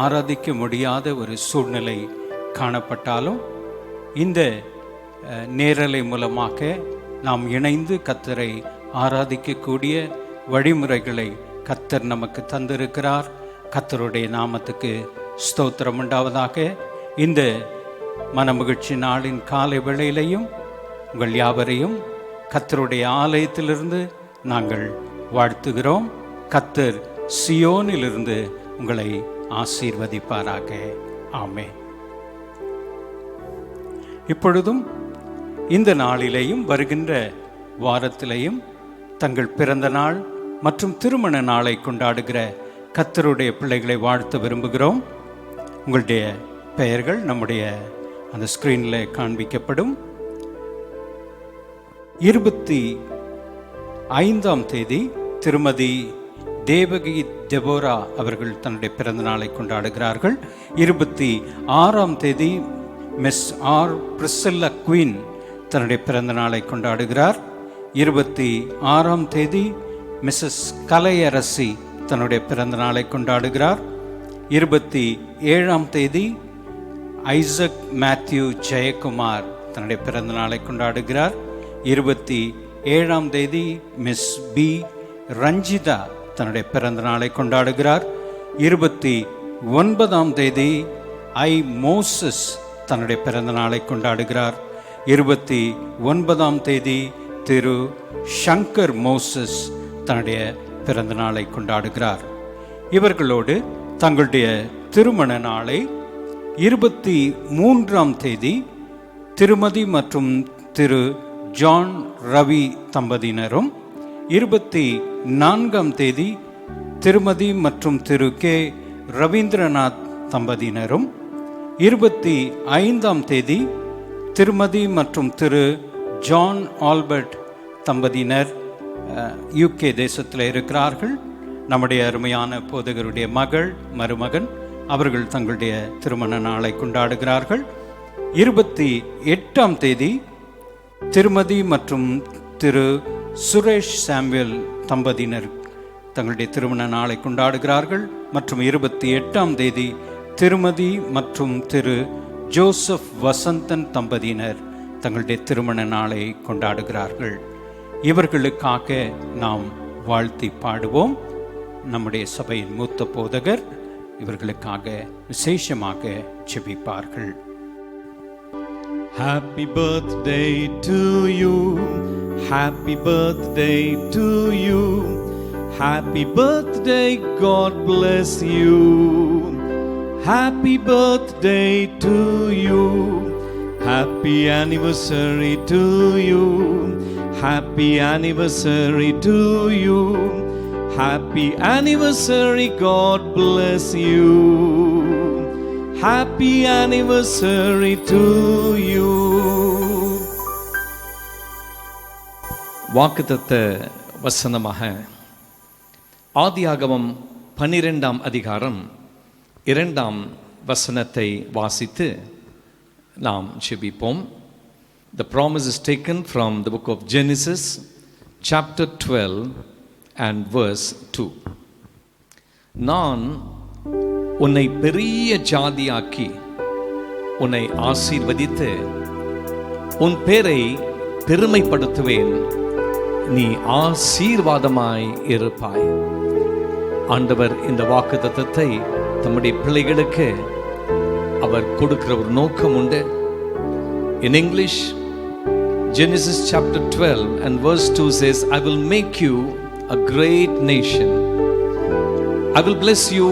ஆராதிக்க முடியாத ஒரு சூழ்நிலை காணப்பட்டாலும் இந்த நேரலை மூலமாக நாம் இணைந்து கர்த்தரை ஆராதிக்கக்கூடிய வழிமுறைகளை கர்த்தர் நமக்கு தந்திருக்கிறார். கர்த்தருடைய நாமத்துக்கு ஸ்தோத்திரம் உண்டாவதாக. இந்த மனமகிழ்ச்சி நாளின் காலை வேளையிலையும் உங்கள் யாவரையும் கர்த்தருடைய ஆலயத்திலிருந்து நாங்கள் வாழ்த்துகிறோம். கர்த்தர் சியோனிலிருந்து உங்களை ஆசீர்வதிப்பாராக. ஆமென். இப்பொழுதும் இந்த நாளிலேயும் வருகின்ற வாரத்திலேயும் தங்கள் பிறந்த நாள் மற்றும் திருமண நாளை கொண்டாடுகிற கர்த்தருடைய பிள்ளைகளை வாழ்த்த விரும்புகிறோம். உங்களுடைய பெயர்கள் நம்முடைய அந்த ஸ்கிரீனில் காண்பிக்கப்படும். 25ஆம் தேதி திருமதி தேவகி டெபோரா அவர்கள் தன்னுடைய பிறந்த நாளை கொண்டாடுகிறார்கள். 26ஆம் தேதி மிஸ் ஆர் பிரிசில்லா குயின் தன்னுடைய பிறந்த நாளை கொண்டாடுகிறார். 26ஆம் தேதி மிஸ்ஸஸ் கலையரசி தன்னுடைய பிறந்த நாளை கொண்டாடுகிறார். 27ஆம் தேதி ஐசக் மேத்யூ ஜெயக்குமார் தன்னுடைய பிறந்த நாளை கொண்டாடுகிறார். 27ஆம் தேதி மிஸ் பி ரஞ்சிதா தன்னுடைய பிறந்த நாளை கொண்டாடுகிறார். 29ஆம் தேதி ஐ மோசஸ் தன்னுடைய பிறந்த நாளை கொண்டாடுகிறார். 29ஆம் தேதி திரு ஷங்கர் மோசஸ் தன்னுடைய பிறந்த நாளை கொண்டாடுகிறார். இவர்களோடு தங்களுடைய திருமண நாளை 23ஆம் தேதி திருமதி மற்றும் திரு ஜான் ரவி தம்பதியினரும், 24ஆம் தேதி திருமதி மற்றும் திரு கே ரவீந்திரநாத் தம்பதியினரும், 25ஆம் தேதி திருமதி மற்றும் திரு ஜான் ஆல்பர்ட் தம்பதியினர் UK தேசத்தில் இருக்கிறார்கள். நம்முடைய அருமையான போதகருடைய மகள் மருமகன் அவர்கள் தங்களுடைய திருமண நாளை கொண்டாடுகிறார்கள். 28ஆம் தேதி திருமதி மற்றும் திரு சுரேஷ் சாமுவேல் தம்பதியினர் தங்களுடைய திருமண நாளை கொண்டாடுகிறார்கள். மற்றும் 28ஆம் தேதி திருமதி மற்றும் திரு ஜோசப் வசந்தன் தம்பதியினர் தங்களுடைய திருமண நாளை கொண்டாடுகிறார்கள். இவர்களுக்காக நாம் வாழ்த்தி பாடுவோம். நம்முடைய சபையின் மூத்த போதகர் இவர்களுக்காக விசேஷமாக ஜெபிப்பார்கள். Happy birthday to you, happy birthday to you, happy birthday, God bless you. Happy birthday to you, happy anniversary to you, happy anniversary to you, happy anniversary, God bless you. Happy anniversary to you. வாக்குத்தத்த வசனமாக ஆதியாகமம் 12ஆம் அதிகாரம் 2ஆம் வசனத்தை வாசித்து நாம் ஜெபிப்போம். The promise is taken from the book of Genesis chapter 12 and verse 2. நான் உன்னை பெரிய ஜாதியாக்கி உன்னை ஆசீர்வதித்து உன் பேரை பெருமைப்படுத்துவேன், நீ ஆசீர்வாதமாய் இருப்பாய். ஆண்டவர் இந்த வாக்குத்தத்தத்தை தம்முடைய பிள்ளைகளுக்கு அவர் கொடுக்கிற ஒரு நோக்கம் உண்டு. In English, Genesis chapter 12 and verse 2 says, I will make you a great nation. I will bless you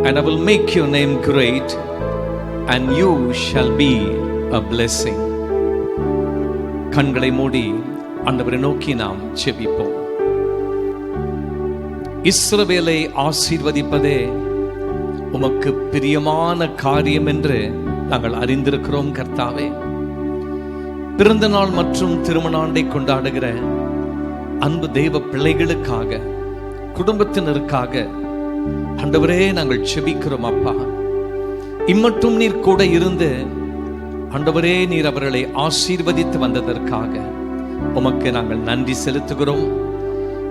and I will make your name great and you shall be a blessing. கண்களை மூடி ஆண்டவரை நோக்கி நாம் ஜெபிப்போம். இஸ்ரவேலை ஆசீர்வதிப்பதே உமக்கு பிரியமான காரியம் என்று நாங்கள் அறிந்திருக்கிறோம் கர்த்தாவே. பிறந்த நாள் மற்றும் திருமணாண்டை கொண்டாடுகிற அன்பு தெய்வ பிள்ளைகளுக்காக, குடும்பத்தினருக்காக ஆண்டவரே நாங்கள் ஜெபிக்கிறோம் அப்பா. இம்மட்டும் நீர் கூட இருந்து ஆண்டவரே நீர் அவர்களை ஆசீர்வதித்து வந்ததற்காக உமக்கு நாங்கள் நன்றி செலுத்துகிறோம்.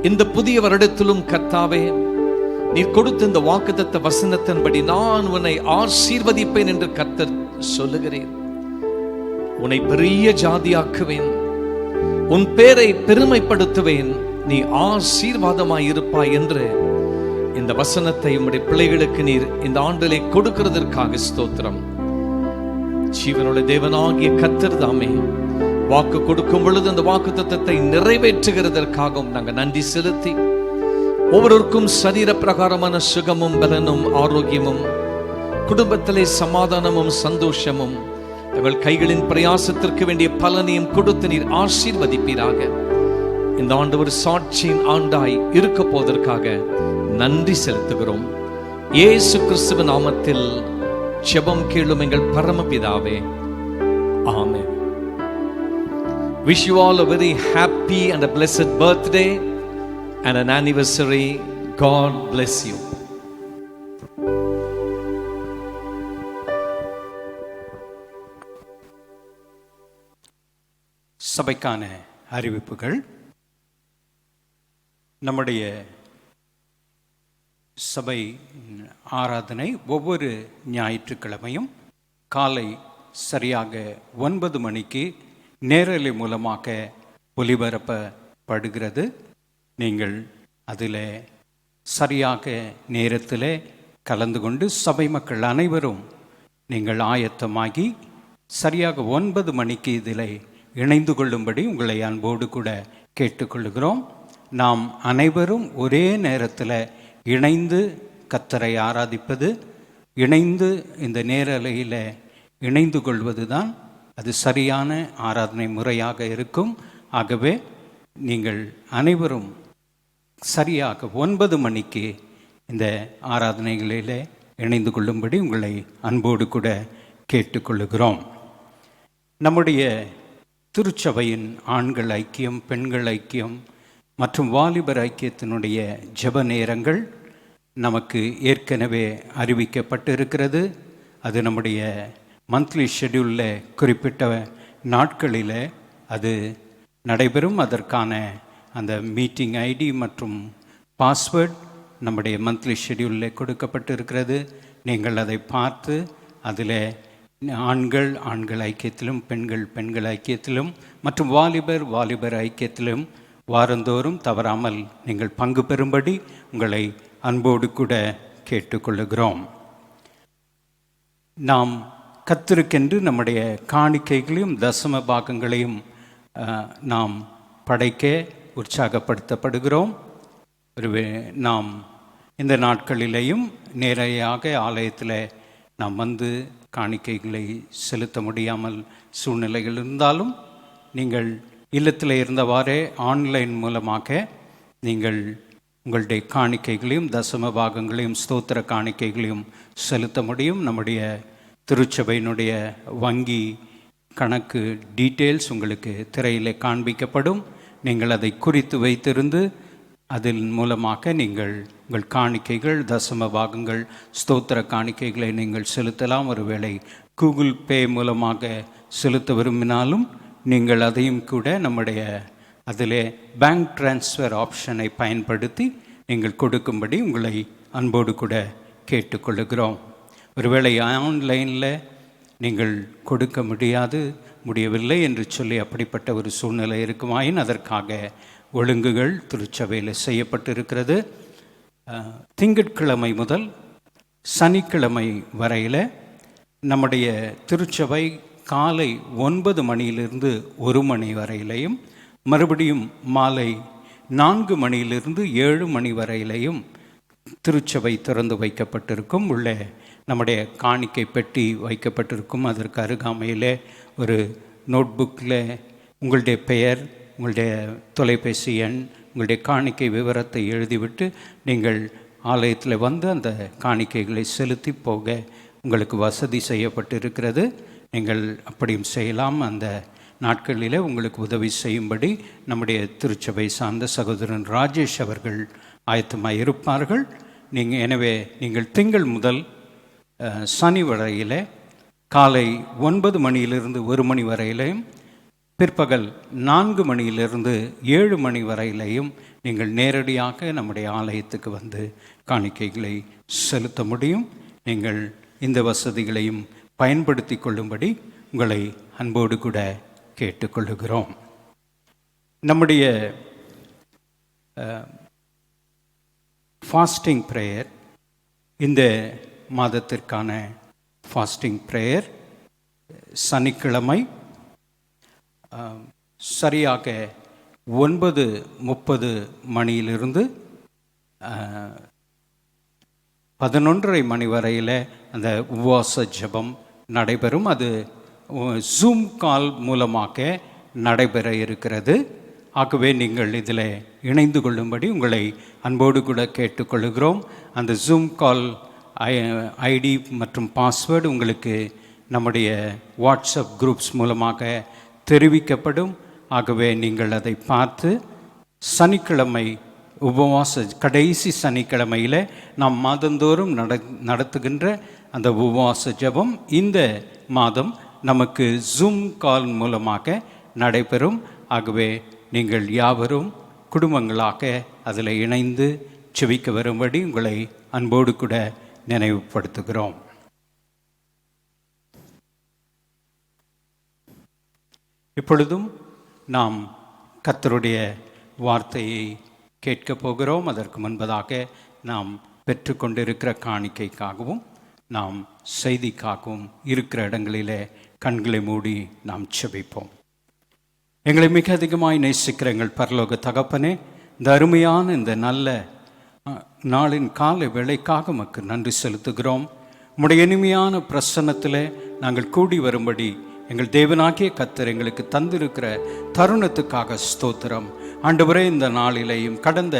இந்த புதிய வருடத்திலும் கர்த்தாவே நீர் கொடுத்த இந்த வாக்குத்தத்த வசனத்தின்படி நான் உன்னை ஆசீர்வதிப்பேன் என்று கர்த்தர் சொல்லுகிறேன். உன்னை பெரிய ஜாதியாக்குவேன், உன் பேரை பெருமைப்படுத்துவேன், நீ ஆசீர்வாதமாய் இருப்பாய் என்று இந்த வசனத்தை உம்முடைய பிள்ளைகளுக்கு நீர் இந்த ஆண்டிலே கொடுக்கிறதற்காக ஸ்தோத்திரம். ஜீவனுள்ள தேவனாகிய கர்த்தர் தாமே வாக்கு கொடுக்கும் பொழுது அந்த வாக்குத்தத்தத்தை நிறைவேற்றுகிறதற்காகவும் நாங்கள் நன்றி செலுத்தி ஒவ்வொருவருக்கும் சரீர பிரகாரமான சுகமும் பலனும் ஆரோக்கியமும் குடும்பத்திலே சமாதானமும் சந்தோஷமும் தங்கள் கைகளின் பிரயாசத்திற்கு வேண்டிய பலனையும் கொடுத்து நீர் ஆசீர்வதிப்பீராக. இந்த ஆண்டு ஒரு சாட்சியின் ஆண்டாய் இருக்க போவதற்காக நன்றி செலுத்துகிறோம். இயேசு கிறிஸ்துவின் நாமத்தில் ஜெபம் கேளும் எங்கள் பரமபிதாவே, ஆமென். Wish you all a very happy and a blessed birthday and an anniversary. God bless you. சபைக்கான அறிவிப்புகள். நம்முடைய சபை ஆராதனை ஒவ்வொரு ஞாயிற்றுக்கிழமையும் காலை சரியாக 9 மணிக்கு நேரலை மூலமாக ஒலிபரப்பப்படுகிறது. நீங்கள் அதில் சரியாக நேரத்தில் கலந்து கொண்டு சபை மக்கள் அனைவரும் நீங்கள் ஆயத்தமாகி சரியாக 9 மணிக்கு இதில் இணைந்து கொள்ளும்படி உங்களை அன்போடு கூட கேட்டுக்கொள்கிறோம். நாம் அனைவரும் ஒரே நேரத்தில் இணைந்து கர்த்தரை ஆராதிப்பது, இணைந்து இந்த நேரலையில் இணைந்து கொள்வது தான் அது சரியான ஆராதனை முறையாக இருக்கும். ஆகவே நீங்கள் அனைவரும் சரியாக 9 மணிக்கு இந்த ஆராதனைகளில் இணைந்து கொள்ளும்படி உங்களை அன்போடு கூட கேட்டுக்கொள்கிறோம். நம்முடைய திருச்சபையின் ஆண்கள் ஐக்கியம், பெண்கள் ஐக்கியம் மற்றும் வாலிபர் ஐக்கியத்தினுடைய ஜெப நேரங்கள் நமக்கு ஏற்கனவே அறிவிக்கப்பட்டிருக்கிறது. அது நம்முடைய மந்த்லி ஷெட்யூலில் குறிப்பிட்ட நாட்களில் அது நடைபெறும். அதற்கான அந்த மீட்டிங் ஐடி மற்றும் பாஸ்வேர்ட் நம்முடைய மந்த்லி ஷெட்யூலில் கொடுக்கப்பட்டு இருக்கிறது. நீங்கள் அதை பார்த்து அதில் ஆண்கள் ஐக்கியத்திலும், பெண்கள் ஐக்கியத்திலும் மற்றும் வாலிபர் ஐக்கியத்திலும் வாரந்தோறும் தவறாமல் நீங்கள் பங்கு பெறும்படி உங்களை அன்போடு கூட கேட்டுக்கொள்ளுகிறோம். நாம் கர்த்தருக்கென்று நம்முடைய காணிக்கைகளையும் தசம பாகங்களையும் நாம் படைக்க உற்சாகப்படுத்தப்படுகிறோம். நாம் இந்த நாட்களிலேயும் நேரடியாக ஆலயத்தில் நாம் வந்து காணிக்கைகளை செலுத்த முடியாமல் சூழ்நிலைகள் இருந்தாலும், நீங்கள் இல்லத்தில் இருந்தவாறே ஆன்லைன் மூலமாக நீங்கள் உங்களுடைய காணிக்கைகளையும் தசம பாகங்களையும் ஸ்தோத்திர காணிக்கைகளையும் செலுத்த முடியும். நம்முடைய திருச்சபையினுடைய வங்கி கணக்கு டீட்டெயில்ஸ் உங்களுக்கு திரையிலே காண்பிக்கப்படும். நீங்கள் அதை குறித்து வைத்திருந்து அதன் மூலமாக நீங்கள் உங்கள் காணிக்கைகள், தசம பாகங்கள், ஸ்தோத்திர காணிக்கைகளை நீங்கள் செலுத்தலாம். ஒருவேளை கூகுள் பே மூலமாக செலுத்த விரும்பினாலும் நீங்கள் அதையும் கூட நம்முடைய அதிலே பேங்க் டிரான்ஸ்ஃபர் ஆப்ஷனை பயன்படுத்தி நீங்கள் கொடுக்கும்படி உங்களை அன்போடு கூட கேட்டுக்கொள்ளுகிறோம். ஒருவேளை ஆன்லைனில் நீங்கள் கொடுக்க முடியவில்லை என்று சொல்லி அப்படிப்பட்ட ஒரு சூழ்நிலை இருக்குமாயின் அதற்காக ஒழுங்குகள் திருச்சபையில் செய்யப்பட்டிருக்கிறது. திங்கட்கிழமை முதல் சனிக்கிழமை வரையில் நம்முடைய திருச்சபை காலை 9 மணியிலிருந்து 1 மணி வரையிலையும், மறுபடியும் மாலை 4 மணியிலிருந்து 7 மணி வரையிலையும் திருச்சபை திறந்து வைக்கப்பட்டிருக்கும். உள்ளே நம்முடைய காணிக்கை பெட்டி வைக்கப்பட்டிருக்கும். அதற்கு அருகாமையில் ஒரு நோட்புக்கில் உங்களுடைய பெயர், உங்களுடைய தொலைபேசி எண், உங்களுடைய காணிக்கை விவரத்தை எழுதிவிட்டு நீங்கள் ஆலயத்தில் வந்து அந்த காணிக்கைகளை செலுத்தி போக உங்களுக்கு வசதி செய்யப்பட்டிருக்கிறது. நீங்கள் அப்படியும் செய்யலாம். அந்த நாட்களில் உங்களுக்கு உதவி செய்யும்படி நம்முடைய திருச்சபை சார்ந்த சகோதரன் ராஜேஷ் அவர்கள் ஆயத்தமாக இருப்பார்கள். எனவே நீங்கள் திங்கள் முதல் சனி வரையில் காலை 9 மணியிலிருந்து 1 மணி வரையிலையும், பிற்பகல் 4 மணியிலிருந்து 7 மணி வரையிலையும் நீங்கள் நேரடியாக நம்முடைய ஆலயத்துக்கு வந்து காணிக்கைகளை செலுத்த முடியும். நீங்கள் இந்த வசதிகளையும் பயன்படுத்தி கொள்ளும்படி உங்களை அன்போடு கூட கேட்டுக்கொள்ளுகிறோம். நம்முடைய ஃபாஸ்டிங் ப்ரேயர், இந்த மாதத்திற்கான ஃபாஸ்டிங் ப்ரேயர் சனிக்கிழமை சரியாக 9:30 மணியிலிருந்து 11:30 மணி வரையில் அந்த உபவாச ஜெபம் நடைபெறும். அது ஜூம் கால் மூலமாக நடைபெற இருக்கிறது. ஆகவே நீங்கள் இதில் இணைந்து கொள்ளும்படி உங்களை அன்போடு கூட கேட்டுக்கொள்கிறோம். அந்த ஜூம் கால் ஐடி மற்றும் பாஸ்வேர்டு உங்களுக்கு நம்முடைய வாட்ஸ்அப் குரூப்ஸ் மூலமாக தெரிவிக்கப்படும். ஆகவே நீங்கள் அதை பார்த்து சனிக்கிழமை கடைசி சனிக்கிழமையில் நாம் மாதந்தோறும் நடத்துகின்ற அந்த உபவாச ஜெபம் இந்த மாதம் நமக்கு ஜூம் கால் மூலமாக நடைபெறும். ஆகவே நீங்கள் யாவரும் குடும்பங்களாக அதில் இணைந்து செபிக்க வரும்படி உங்களை அன்போடு கூட நினைவுபடுத்துகிறோம். இப்பொழுதும் நாம் கர்த்தருடைய வார்த்தையை கேட்கப் போகிறோம். அதற்கு முன்பதாக நாம் பெற்றுக்கொண்டிருக்கிற காணிக்கைக்காகவும் நாம் செய்திக்காகவும் இருக்கிற இடங்களிலே கண்களை மூடி நாம் செபிப்போம். எங்களை மிக அதிகமாய் நேசிக்கிற எங்கள் பரலோக தகப்பனே, இந்த அருமையான இந்த நல்ல நாளின் காலை வேளைக்காக உமக்கு நன்றி செலுத்துகிறோம். உம்முடைய இனிமையான பிரசன்னத்தில் நாங்கள் கூடி வரும்படி எங்கள் தேவனாகிய கர்த்தர் எங்களுக்கு தந்திருக்கிற தருணத்துக்காக ஸ்தோத்திரம். ஆண்டவரே, இந்த நாளிலேயும் கடந்த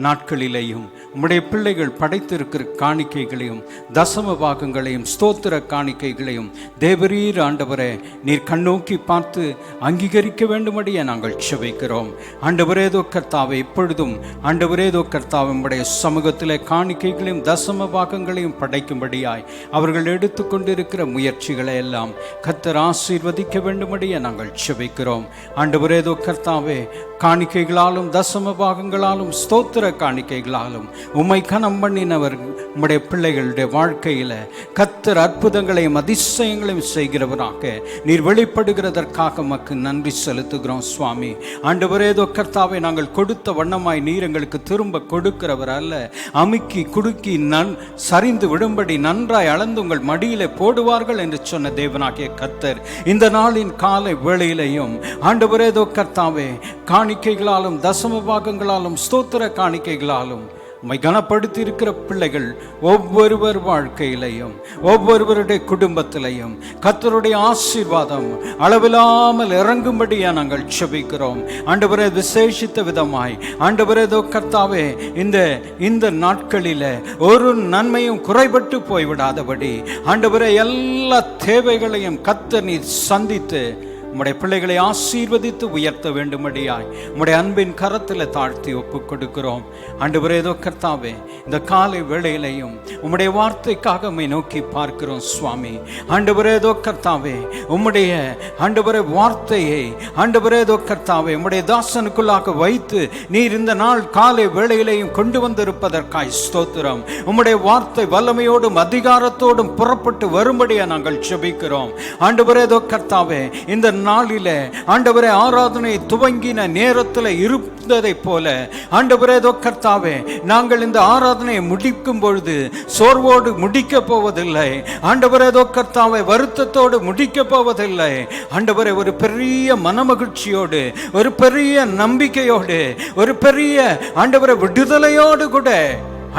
நாட்களிலேயும் உம்முடைய பிள்ளைகள் படைத்திருக்கிற காணிக்கைகளையும் தசம பாகங்களையும் ஸ்தோத்திர காணிக்கைகளையும் தேவரீர் ஆண்டவரே நீர் கண்ணோக்கி பார்த்து அங்கீகரிக்க வேண்டும்படியே நாங்கள் செபிக்கிறோம். ஆண்டவரேதோ கர்த்தாவே, இப்பொழுதும் ஆண்டவரேதோ கர்த்தாவே உம்முடைய சமூகத்திலே காணிக்கைகளையும் தசம பாகங்களையும் படைக்கும்படியாய் அவர்கள் எடுத்துக்கொண்டிருக்கிற முயற்சிகளை எல்லாம் கர்த்தர் ஆசீர்வதிக்க வேண்டும்படியே நாங்கள் செபிக்கிறோம். ஆண்டவரேதோ கர்த்தாவே, காணிக்கைகளாலும் தசம பாகங்களாலும் ஸ்தோத்திர காணிக்கைகளாலும் உம்மை கனம் பண்ணினவர் உம்முடைய பிள்ளைகளுடைய வாழ்க்கையில் கர்த்தர் அற்புதங்களையும் அதிசயங்களையும் செய்கிறவராக நீர் வெளிப்படுகிறதற்காக உமக்கு நன்றி செலுத்துகிறோம் சுவாமி. ஆண்டவரேதோ கர்த்தாவே, நாங்கள் கொடுத்த வண்ணமாய் நீர் எங்களுக்கு திரும்ப கொடுக்கிறவர் அல்ல. அமுக்கி குடுக்கி சரிந்து விடும்படி நன்றாய் அளந்து உங்கள் மடியிலே போடுவார்கள் என்று சொன்ன தேவனாகிய கர்த்தர் இந்த நாளின் காலை வேளையிலையும் ஆண்டவரேதோ கர்த்தாவே, காணிக்கைகளாலும் தசம பாகங்களாலும் ஸ்தோத்திர காணிக்கைகளாலும் உம்மை கனப்படுத்தி இருக்கிற பிள்ளைகள் ஒவ்வொருவர் வாழ்க்கையிலையும் ஒவ்வொருவருடைய குடும்பத்திலையும் கர்த்தருடைய ஆசீர்வாதம் அளவில்லாமல் இறங்கும்படியா நாங்கள் செபிக்கிறோம். ஆண்டவரே, விசேஷித்த விதமாய் ஆண்டவரேதோ கர்த்தாவே, இந்த நாட்களில் ஒரு நன்மையும் குறைபட்டு போய்விடாதபடி ஆண்டவரே எல்லா தேவைகளையும் கர்த்தர் நீர் சந்தித்து உம்முடைய பிள்ளைகளை ஆசீர்வதித்து உயர்த்த வேண்டும்படியாய் உம்முடைய அன்பின் கரத்தில் தாழ்த்தி ஒப்புக் கொடுக்கிறோம். ஆண்டவரேதோ கர்த்தாவே, இந்த காலை வேளையிலையும் உம்முடைய வார்த்தைக்காக உம்மை நோக்கி பார்க்கிறோம் சுவாமி. ஆண்டவரேதோ கர்த்தாவே, உம்முடைய ஆண்டவரே வார்த்தையை ஆண்டவரேதோ கர்த்தாவே உம்முடைய தாசனுக்குள்ளாக வைத்து நீர் இந்த நாள் காலை வேளையிலையும் கொண்டு வந்திருப்பதற்காய் ஸ்தோத்திரம். உம்முடைய வார்த்தை வல்லமையோடும் அதிகாரத்தோடும் புறப்பட்டு வரும்படியா நாங்கள் செபிக்கிறோம். ஆண்டவரேதோ கர்த்தாவே, இந்த நாளிலே ஆண்டவரே ஆராதனை துவங்கின நேரத்தில் இருந்ததை போல ஆண்டவரேதோ கர்த்தாவே, நாங்கள் இந்த ஆராதனையை முடிக்கும் பொழுது சோர்வோடு முடிக்க போவதில்லை. ஆண்டவரேதோ கர்த்தாவே, வருத்தத்தோடு முடிக்க போவதில்லை. ஆண்டவரே, ஒரு பெரிய மனமகிழ்ச்சியோடு, ஒரு பெரிய நம்பிக்கையோடு, ஒரு பெரிய ஆண்டவரே விடுதலையோடு கூட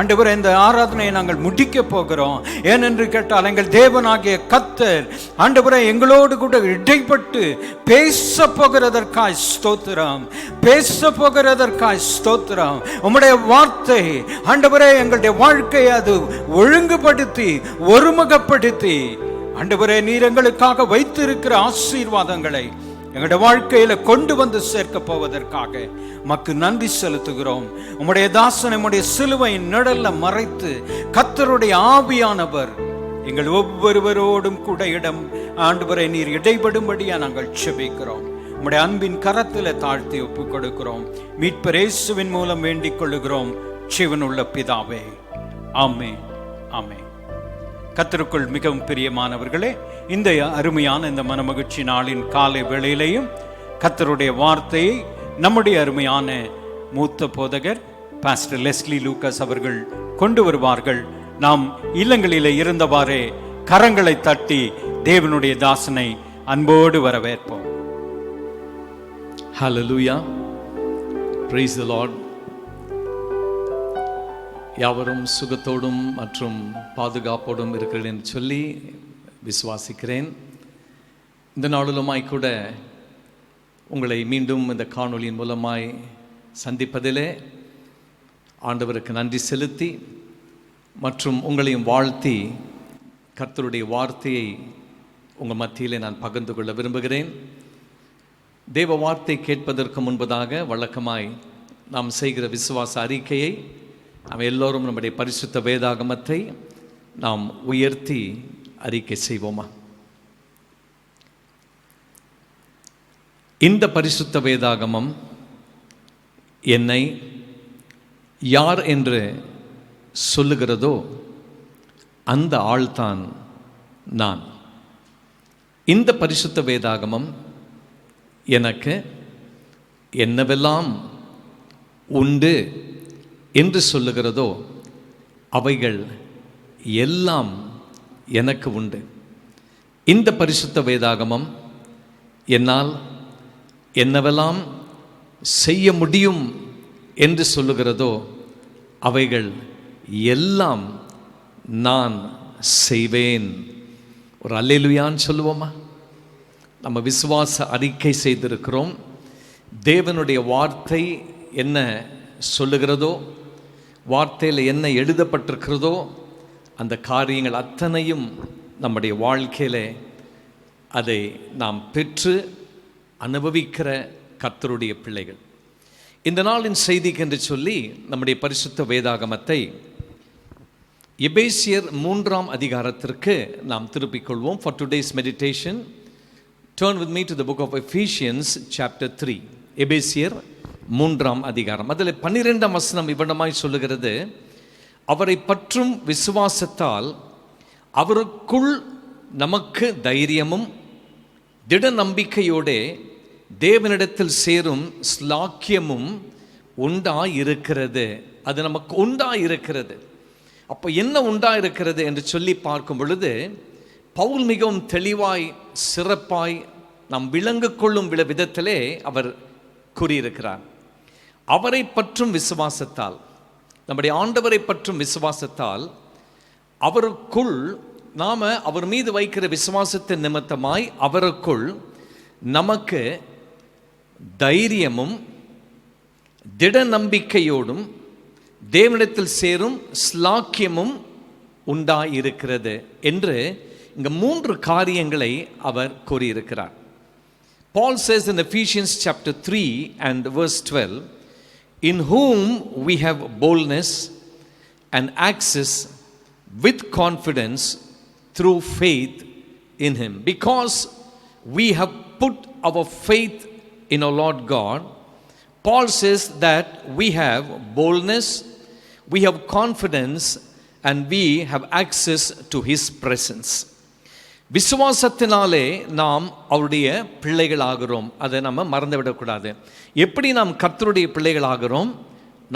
ஆண்டவரே இந்த ஆராதனையை நாங்கள் முடிக்க போகிறோம். ஏனென்று கேட்டால் எங்கள் தேவனாகிய கர்த்தர் ஆண்டவரே எங்களோடு கூட இடைப்பட்டு பேச போகிறதற்காய் ஸ்தோத்திரம், பேச போகிறதற்காய் ஸ்தோத்திரம். உம்முடைய வார்த்தை ஆண்டவரே எங்களுடைய வாழ்க்கையை அது ஒழுங்குபடுத்தி ஒருமுகப்படுத்தி ஆண்டவரே நீர் எங்களுக்காக வைத்திருக்கிற ஆசீர்வாதங்களை எங்களுடைய வாழ்க்கையில கொண்டு வந்து சேர்க்க போவதற்காக மக்கு நன்றி செலுத்துகிறோம். உம்முடைய தாசனை உம்முடைய சிலுவையின் நிழல்ல மறைத்து கர்த்தருடைய ஆவியானவர் எங்கள் ஒவ்வொருவரோடும் கூட ஆண்டவரை நீர் இடைபடும்படியா நாங்கள் செபிக்கிறோம். உம்முடைய அன்பின் கரத்தில் தாழ்த்தி ஒப்புக் கொடுக்கிறோம். மீட்பர் இயேசுவின் மூலம் வேண்டிக் கொள்ளுகிறோம் ஜீவனுள்ள பிதாவே, ஆமென், ஆமென். கர்த்தருக்குள் மிகவும் பிரியமானவர்களே, இந்த அருமையான இந்த மனமகிழ்ச்சி நாளின் காலை வேளையிலையும் கர்த்தருடைய வார்த்தையை நம்முடைய அருமையான மூத்த போதகர் பாஸ்டர் லெஸ்லி லூகாஸ் அவர்கள் கொண்டு வருவார்கள். நாம் இல்லங்களிலே இருந்தவாறே கரங்களை தட்டி தேவனுடைய தாசனை அன்போடு வரவேற்போம். ஹல்லேலூயா, பிரைஸ் தி லார்ட். யாவரும் சுகத்தோடும் மற்றும் பாதுகாப்போடும் இருக்கிறேன் என்று சொல்லி விசுவாசிக்கிறேன். இந்த நாளிலுமாய் கூட உங்களை மீண்டும் இந்த காணொளியின் மூலமாய் சந்திப்பதிலே ஆண்டவருக்கு நன்றி செலுத்தி மற்றும் உங்களையும் வாழ்த்தி கர்த்தருடைய வார்த்தையை உங்கள் மத்தியிலே நான் பகிர்ந்து கொள்ள விரும்புகிறேன். தேவ வார்த்தை கேட்பதற்கு முன்பதாக வழக்கமாய் நாம் செய்கிற விசுவாச அறிக்கையை நாம் எல்லோரும் நம்முடைய பரிசுத்த வேதாகமத்தை நாம் உயர்த்தி அறிக்கை செய்வோமா? இந்த பரிசுத்த வேதாகமம் என்னை யார் என்று சொல்லுகிறதோ அந்த ஆள்தான் நான். இந்த பரிசுத்த வேதாகமம் எனக்கு என்னவெல்லாம் உண்டு என்று சொல்லுகிறதோ அவைகள் எல்லாம் எனக்கு உண்டு. இந்த பரிசுத்த வேதாகமம் என்னால் என்னவெல்லாம் செய்ய முடியும் என்று சொல்லுகிறதோ அவைகள் எல்லாம் நான் செய்வேன். ஒரு அல்லேலூயான்னு சொல்லுவோமா? நம்ம விசுவாச அறிக்கை செய்திருக்கிறோம். தேவனுடைய வார்த்தை என்ன சொல்லுகிறதோ, வார்த்தையில் என்ன எழுதப்பட்டிருக்கிறதோ அந்த காரியங்கள் அத்தனையும் நம்முடைய வாழ்க்கையில் அதை நாம் பெற்று அனுபவிக்கிற கர்த்தருடைய பிள்ளைகள். இந்த நாளின் செய்திக்கு என்று சொல்லி நம்முடைய பரிசுத்த வேதாகமத்தை எபேசியர் 3ஆம் அதிகாரத்திற்கு நாம் திருப்பிக் கொள்வோம். For today's meditation, turn with me to the book of Ephesians chapter 3. எபேசியர் 3ஆம் அதிகாரம். அதில் 12ஆம் வசனம் இவ்விடமாய் சொல்லுகிறது, அவரை பற்றும் விசுவாசத்தால் அவருக்குள் நமக்கு தைரியமும் திட நம்பிக்கையோடே தேவனிடத்தில் சேரும் ஸ்லாக்கியமும் உண்டாயிருக்கிறது. அது நமக்கு உண்டாயிருக்கிறது. அப்போ என்ன உண்டாயிருக்கிறது என்று சொல்லி பார்க்கும் பொழுது, பவுல் மிகவும் தெளிவாய் சிறப்பாய் நாம் விளங்கு கொள்ளும் விதத்திலே அவர் கூறியிருக்கிறார். அவரை பற்றும் விசுவாசத்தால், நம்முடைய ஆண்டவரை பற்றும் விசுவாசத்தால் அவருக்குள் நாம் அவர் மீது வைக்கிற விசுவாசத்தின் நிமித்தமாய் அவருக்குள் நமக்கு தைரியமும் திட நம்பிக்கையோடும் தேவனிடத்தில் சேரும் ஸ்லாக்கியமும் உண்டாயிருக்கிறது என்று இங்கு 3 காரியங்களை அவர் கூறியிருக்கிறார். Paul says in Ephesians chapter 3 and verse 12, in whom we have boldness and access with confidence through faith in him, because we have put our faith in our Lord God. Paul says that we have boldness, we have confidence, and we have access to his presence. விசுவாசத்தினாலே நாம் அவருடைய பிள்ளைகளாகிறோம். அதை நம்ம மறந்துவிடக்கூடாது. எப்படி நாம் கர்த்தருடைய பிள்ளைகளாகிறோம்?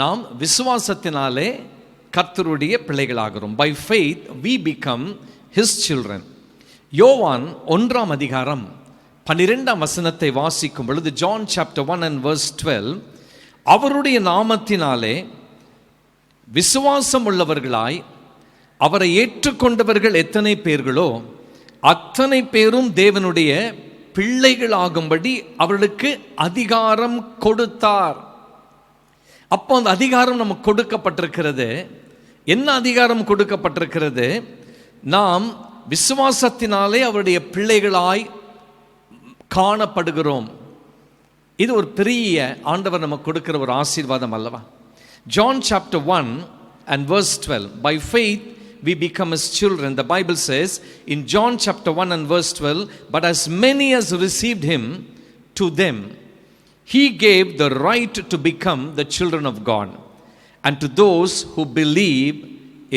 நாம் விசுவாசத்தினாலே கர்த்தருடைய பிள்ளைகளாகிறோம். By faith we become his children. யோவான் 1ஆம் அதிகாரம் 12ஆம் வசனத்தை வாசிக்கும் பொழுது, John chapter 1 and verse 12, அவருடைய நாமத்தினாலே விசுவாசம் உள்ளவர்களாய் அவரை ஏற்றுக்கொண்டவர்கள் எத்தனை பேர்களோ அத்தனை பேரும் தேவனுடைய பிள்ளைகளாகும்படி அவர்களுக்கு அதிகாரம் கொடுத்தார். அப்போ அந்த அதிகாரம் நமக்கு கொடுக்கப்பட்டிருக்கிறது. என்ன அதிகாரம் கொடுக்கப்பட்டிருக்கிறது? நாம் விசுவாசத்தினாலே அவருடைய பிள்ளைகளாய் காணப்படுகிறோம். இது ஒரு பெரிய ஆண்டவர் நமக்கு கொடுக்கிற ஒரு ஆசீர்வாதம் அல்லவா? John chapter 1 and verse 12, by faith we become his children. The Bible says in John chapter 1 and verse 12, but as many as received him, to them he gave the right to become the children of God, and to those who believe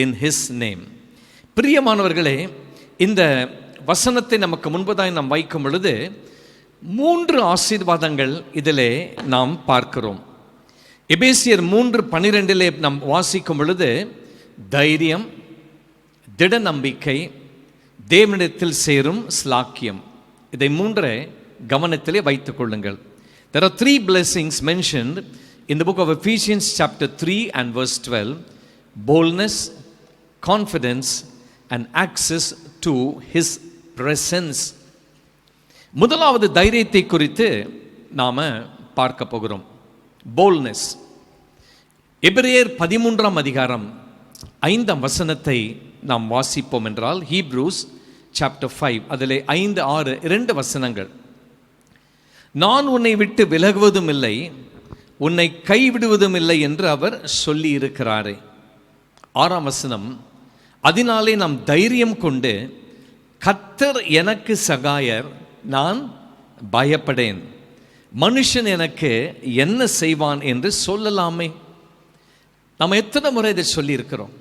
in his name. பிரியமானவர்களே, இந்த வசனத்தை நமக்கு முன்பதாய் நாம் வைக்கும் பொழுது 3 ஆசீர்வாதங்கள் இதிலே நாம் பார்க்கிறோம். எபேசியர் 3:12 நாம் வாசிக்கும் பொழுது, தைரியம், திட நம்பிக்கை, தேவனிடத்தில் சேரும் ஸ்லாக்கியம். இதை 3 கவனத்திலே வைத்துக் கொள்ளுங்கள். There are 3 blessings mentioned in the book of Ephesians chapter 3 and verse 12: boldness, confidence, and access to his presence. முதலாவது தைரியத்தை குறித்து நாம பார்க்க போகிறோம். போல்ட்னஸ். எபிரேயர் 13ஆம் அதிகாரம் 5ஆம் வசனத்தை நாம் வாசிப்போம் என்றால், ஹீப்ரூஸ் சாப்டர் 5 அதிலே 5, 6 2 வசனங்கள். நான் உன்னை விட்டு விலகுவதும் இல்லை, உன்னை கைவிடுவதும் இல்லை என்று அவர் சொல்லி இருக்கிறாரே. 6ஆம் வசனம், அதனாலே நாம் தைரியம் கொண்டு கர்த்தர் எனக்கு சகாயர், நான் பயப்படேன், மனுஷன் எனக்கு என்ன செய்வான் என்று சொல்லலாமே. நாம் எத்தனை முறை இதை சொல்லியிருக்கிறோம்?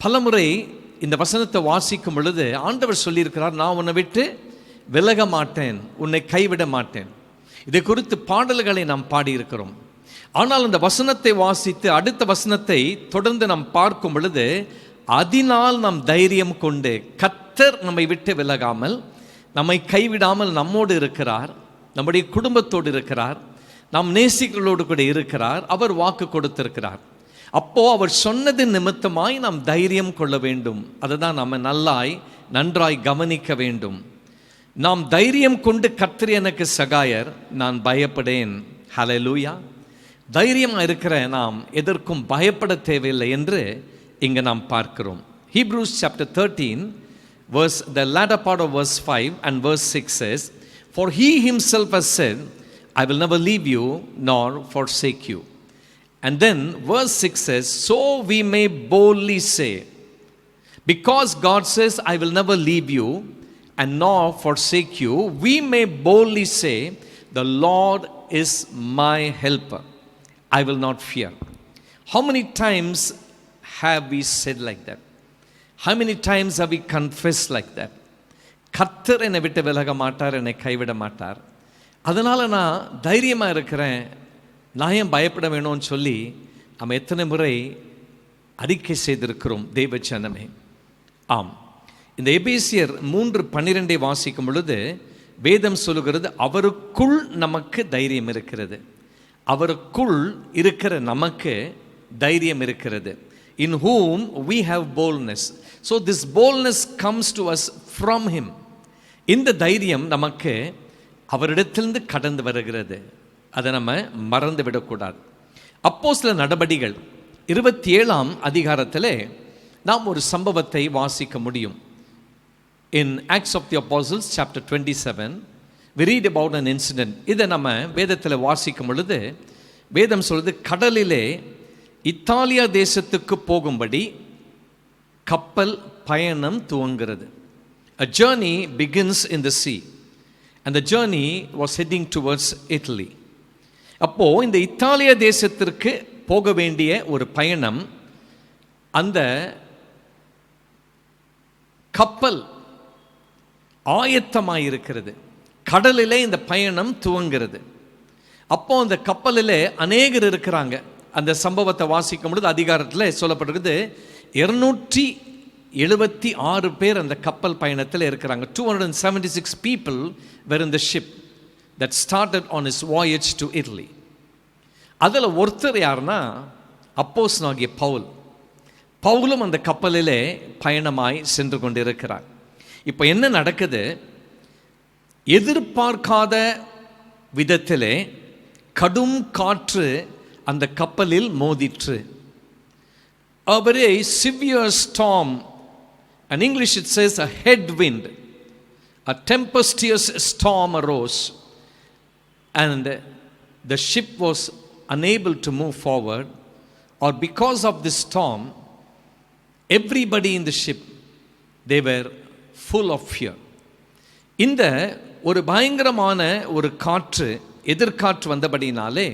பல முறை இந்த வசனத்தை வாசிக்கும் பொழுது ஆண்டவர் சொல்லியிருக்கிறார், நான் உன்னை விட்டு விலக மாட்டேன், உன்னை கைவிட மாட்டேன். இதை குறித்து பாடல்களை நாம் பாடியிருக்கிறோம். ஆனால் இந்த வசனத்தை வாசித்து அடுத்த வசனத்தை தொடர்ந்து நாம் பார்க்கும் பொழுது, அதனால் நாம் தைரியம் கொண்டு கர்த்தர் நம்மை விட்டு விலகாமல், நம்மை கைவிடாமல் நம்மோடு இருக்கிறார், நம்முடைய குடும்பத்தோடு இருக்கிறார், நாம் நேசிக்கிறவர்களோடு கூட இருக்கிறார், அவர் வாக்கு கொடுத்திருக்கிறார். அப்போ அவர் சொன்னது நிமித்தமாய் நாம் தைரியம் கொள்ள வேண்டும். அதை தான் நம்ம நன்றாய் கவனிக்க வேண்டும். நாம் தைரியம் கொண்டு கர்த்தர் எனக்கு சகாயர், நான் பயப்படேன். ஹல்லேலூயா. தைரியமாக இருக்கிற நாம் எதற்கும் பயப்பட தேவையில்லை என்று இங்கே நாம் பார்க்கிறோம். Hebrews chapter 13 verse, the latter part of verse 5 and verse 6 says, "For he himself has said, I will never leave you nor forsake you." And then verse 6 says, "So we may boldly say," because God says, "I will never leave you and nor forsake you," we may boldly say, "The Lord is my helper. I will not fear." How many times have we said like that? How many times have we confessed like that? கர்த்தர் என்னை விட்டு விலக மாட்டார், என்னை கைவிட மாட்டார், அதனால் நான் தைரியமாக இருக்கிறேன், நான் ஏன் பயப்பட வேணும்னு சொல்லி நம்ம எத்தனை முறை அறிக்கை செய்திருக்கிறோம் தேவ ஜனமே. ஆம், இந்த எபேசியர் 3:12 வாசிக்கும் பொழுது வேதம் சொல்லுகிறது, அவருக்குள் நமக்கு தைரியம் இருக்கிறது. அவருக்குள் இருக்கிற நமக்கு தைரியம் இருக்கிறது. In whom we have boldness. So this boldness comes to us from him. இந்த தைரியம் நமக்கு அவரிடத்திலிருந்து கடந்து வருகிறது. அதை நம்ம மறந்து விடக்கூடாது. அப்போஸ்தலர் நடபடிகள் 27ஆம் அதிகாரத்திலே நாம் ஒரு சம்பவத்தை வாசிக்க முடியும். In Acts of the Apostles chapter 27 we read about an incident. இதை நம்ம வேதத்தில் வாசிக்கும் பொழுது வேதம் சொல்லுது, கடலிலே இத்தாலியா தேசத்துக்கு போகும்படி கப்பல் பயணம் துவங்குகிறது. A journey begins in the sea and the journey was heading towards Italy. அப்போ இந்த இத்தாலியா தேசத்திற்கு போக வேண்டிய ஒரு பயணம், அந்த கப்பல் ஆயத்தமாயிருக்கிறது. கடலிலே இந்த பயணம் துவங்கிறது. அப்போ அந்த கப்பலில் அநேகர் இருக்கிறாங்க. அந்த சம்பவத்தை வாசிக்கும் பொழுது அதிகாரத்தில் சொல்லப்பட்டிருக்குது, 276 பேர் அந்த கப்பல் பயணத்தில் இருக்கிறாங்க. 276 people were in the ship that started on its voyage to Italy. அதில் ஒருத்தர் யாருன்னா அப்போஸ்தலனாகிய பவுல். பவுலும் அந்த கப்பலிலே பயணமாய் சென்று கொண்டிருக்கிறார். இப்போ என்ன நடக்குது? எதிர்பார்க்காத விதத்திலே கடும் காற்று அந்த கப்பலில் மோதிற்று. A very severe storm, in English it says a headwind, a tempestuous storm arose and the ship was unable to move forward, or because of this storm everybody in the ship, they were full of fear. இந்த ஒரு பயங்கரமான ஒரு காற்று, எதிர்காற்று வந்தபடினாலே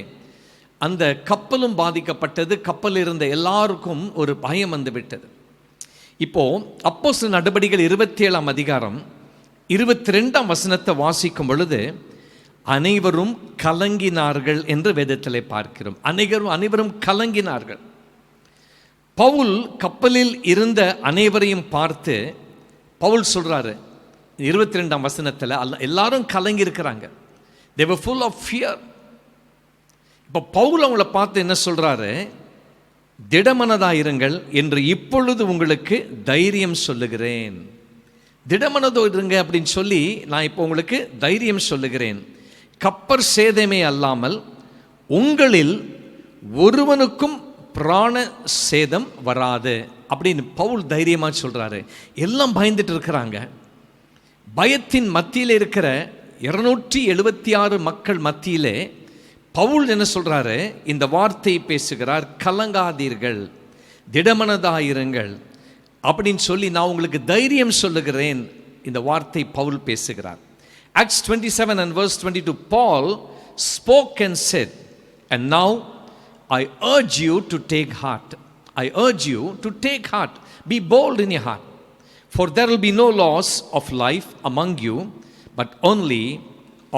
அந்த கப்பலும் பாதிக்கப்பட்டது. கப்பல் இருந்த எல்லாருக்கும் ஒரு பயம் வந்து விட்டது. இப்போ அப்போஸ்தலர் நடபடிகள் 27ஆம் அதிகாரம் 22ஆம் வசனத்தை வாசிக்கும் பொழுது அனைவரும் கலங்கினார்கள் என்று வேதத்திலே பார்க்கிறோம். அனைவரும் கலங்கினார்கள். பவுல் கப்பலில் இருந்த அனைவரையும் பார்த்து பவுல் சொல்றாரு 22ஆம் வசனத்தில், எல்லாரும் கலங்கி இருக்கிறாங்க. They were full of fear. இப்போ பவுல் அவங்கள பார்த்து என்ன சொல்றாரு? திடமனதாயிருங்கள் என்று இப்பொழுது உங்களுக்கு தைரியம் சொல்லுகிறேன். திடமனதோ இருங்க அப்படின்னு சொல்லி நான் இப்போ உங்களுக்கு தைரியம் சொல்லுகிறேன். கப்பற் சேதமே அல்லாமல் உங்களில் ஒருவனுக்கும் பிராண சேதம் வராது அப்படின்னு பவுல் தைரியமாக சொல்றாரு. எல்லாம் பயந்துட்டு இருக்கிறாங்க. பயத்தின் மத்தியில் இருக்கிற 276 மக்கள் மத்தியிலே பவுல் என்ன சொல்றாரு? இந்த வார்த்தையை பேசுகிறார், கலங்காதீர்கள், திடமனதாயிருங்கள் அப்படின்னு சொல்லி நான் உங்களுக்கு தைரியம் சொல்லுகிறேன். இந்த வார்த்தை பவுல் பேசுகிறார். Acts 27 and verse 22, Paul spoke and said, "And now I urge you to take heart. I urge you to take heart. Be bold in your heart. For there will be no loss of life among you, but only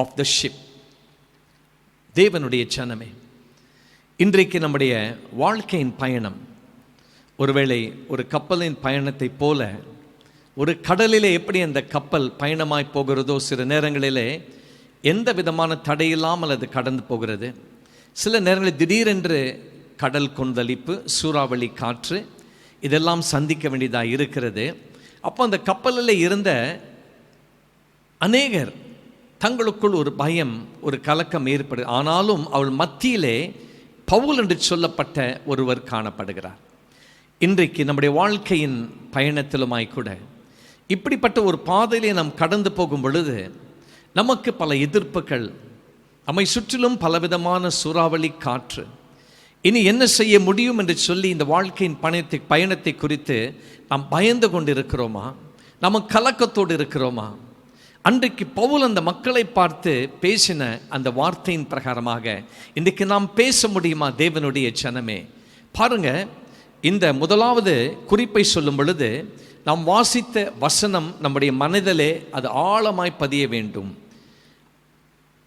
of the ship." தேவனுடைய ஜனமே, இன்றைக்கு நம்முடைய வாழ்க்கையின் பயணம் ஒருவேளை ஒரு கப்பலின் பயணத்தை போல, ஒரு கடலிலே எப்படி அந்த கப்பல் பயணமாய் போகிறதோ சில நேரங்களிலே எந்த விதமான தடையில்லாமல் அது கடந்து போகிறது. சில நேரங்களில் திடீரென்று கடல் கொந்தளிப்பு, சூறாவளி காற்று இதெல்லாம் சந்திக்க வேண்டியதாக இருக்கிறது. அப்போ அந்த கப்பலில் இருந்த அநேகர் தங்களுக்குள் ஒரு பயம், ஒரு கலக்கம் ஏற்படு. ஆனாலும் அவள் மத்தியிலே பவுல் என்று சொல்லப்பட்ட ஒருவர் காணப்படுகிறார். இன்றைக்கு நம்முடைய வாழ்க்கையின் பயணத்திலுமாய் கூட இப்படிப்பட்ட ஒரு பாதையிலே நாம் கடந்து போகும் பொழுது நமக்கு பல எதிர்ப்புகள், நம்மை சுற்றிலும் பலவிதமான சூறாவளி காற்று, இனி என்ன செய்ய முடியும் என்று சொல்லி இந்த வாழ்க்கையின் பயணத்தை குறித்து நாம் பயந்து கொண்டு இருக்கிறோமா? நம்ம கலக்கத்தோடு இருக்கிறோமா? அன்றைக்கு பவுல் அந்த மக்களை பார்த்து பேசின அந்த வார்த்தையின் பிரகாரமாக இன்றைக்கு நாம் பேச முடியுமா? தேவனுடைய ஜனமே, பாருங்க, இந்த முதலாவது குறிப்பை சொல்லும் பொழுது நாம் வாசித்த வசனம் நம்முடைய மனதிலே அது ஆழமாய் பதிய வேண்டும்.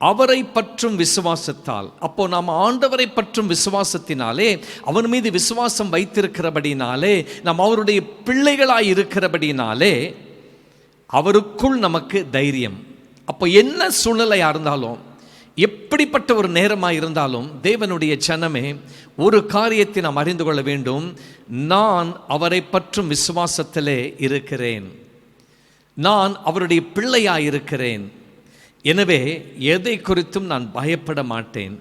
அவரை பற்றும் விசுவாசத்தால், அப்போ நாம் ஆண்டவரை பற்றும் விசுவாசத்தினாலே, அவர் மீது விசுவாசம் வைத்திருக்கிறபடினாலே, நாம் அவருடைய பிள்ளைகளாய் இருக்கிறபடினாலே அவருக்குள் நமக்கு தைரியம். அப்போ என்ன சூழ்நிலையாக இருந்தாலும், எப்படிப்பட்ட ஒரு நேரமாக இருந்தாலும், தேவனுடைய ஜனமே, ஒரு காரியத்தை நாம் அறிந்து கொள்ள வேண்டும். நான் அவரை பற்றும் விசுவாசத்திலே இருக்கிறேன், நான் அவருடைய பிள்ளையாக இருக்கிறேன், எனவே எதை குறித்தும் நான் பயப்பட மாட்டேன்.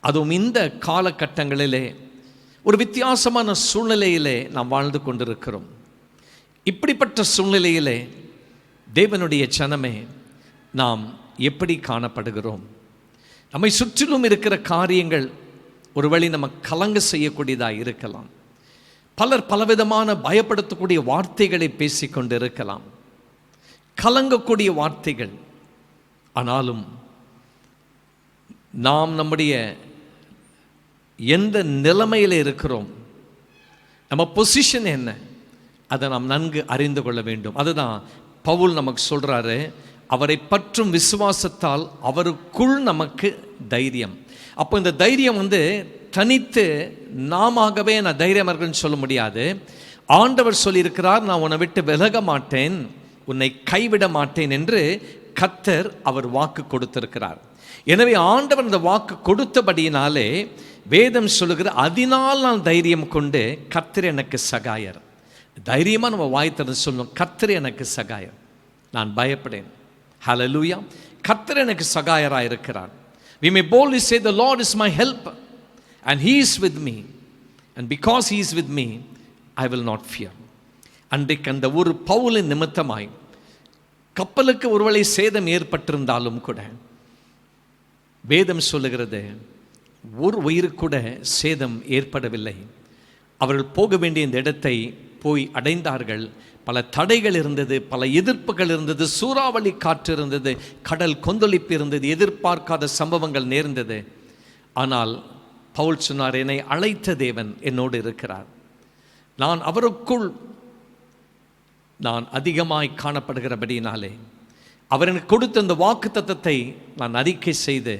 அதுவும் இந்த காலகட்டங்களிலே ஒரு வித்தியாசமான சூழ்நிலையிலே நாம் வாழ்ந்து கொண்டிருக்கிறோம். இப்படிப்பட்ட சூழ்நிலையிலே தேவனுடைய ஜனமே, நாம் எப்படி காணப்படுகிறோம்? நம்மை சுற்றிலும் இருக்கிற காரியங்கள் ஒரு வழி நம்ம கலங்க செய்யக்கூடியதாக இருக்கலாம். பலர் பலவிதமான பயப்படுத்தக்கூடிய வார்த்தைகளை பேசிக்கொண்டு இருக்கலாம், கலங்கக்கூடிய வார்த்தைகள். ஆனாலும் நாம் நம்முடைய எந்த நிலைமையில் இருக்கிறோம், நம்ம பொசிஷன் என்ன, அதை நாம் நன்கு அறிந்து கொள்ள வேண்டும். அதுதான் பவுல் நமக்கு சொல்றாரு, அவரை பற்றும் விசுவாசத்தால் அவருக்குள் நமக்கு தைரியம். அப்போ இந்த தைரியம் தனித்து நாமவே நான் தைரியம் இருக்குன்னு சொல்ல முடியாது. ஆண்டவர் சொல்லியிருக்கிறார், நான் உன்னை விட்டு விலக மாட்டேன், உன்னை கைவிட மாட்டேன் என்று கர்த்தர் அவர் வாக்கு கொடுத்திருக்கிறார். எனவே ஆண்டவர் இந்த வாக்கு கொடுத்தபடியினாலே வேதம் சொல்லுகிற, அதனால் நான் தைரியம் கொண்டு கர்த்தர் எனக்கு சகாயர். தைரியமாக நம்ம வாய் திறந்து சொல்லணும், கர்த்தர் எனக்கு சகாயர், நான் பயப்படேன். ஹல்லேலூயா. கர்த்தர் எனக்கு சகாயராக இருக்கிறார். We may boldly say, the Lord is my helper and he is with me, and because he is with me I will not fear. அன்றைக்கு அந்த ஒரு பவுலின் நிமித்தமாய் கப்பலுக்கு ஒருவேளை சேதம் ஏற்பட்டிருந்தாலும் கூட வேதம் சொல்லுகிறது, ஒரு உயிருக்கு கூட சேதம் ஏற்படவில்லை. அவர்கள் போக வேண்டிய இந்த இடத்தை போய் அடைந்தார்கள். பல தடைகள் இருந்தது, பல எதிர்ப்புகள் இருந்தது, சூறாவளி காற்று இருந்தது, கடல் கொந்தளிப்பு இருந்தது, எதிர்பார்க்காத சம்பவங்கள் நேர்ந்தது. ஆனால் பவுல் சொன்னார், என்னை அழைத்த தேவன் என்னோடு இருக்கிறார், நான் அவருக்குள் நான் அதிகமாய் காணப்படுகிறபடினாலே அவர் எனக்கு கொடுத்த இந்த வாக்கு தத்தத்தை நான் அறிக்கை செய்து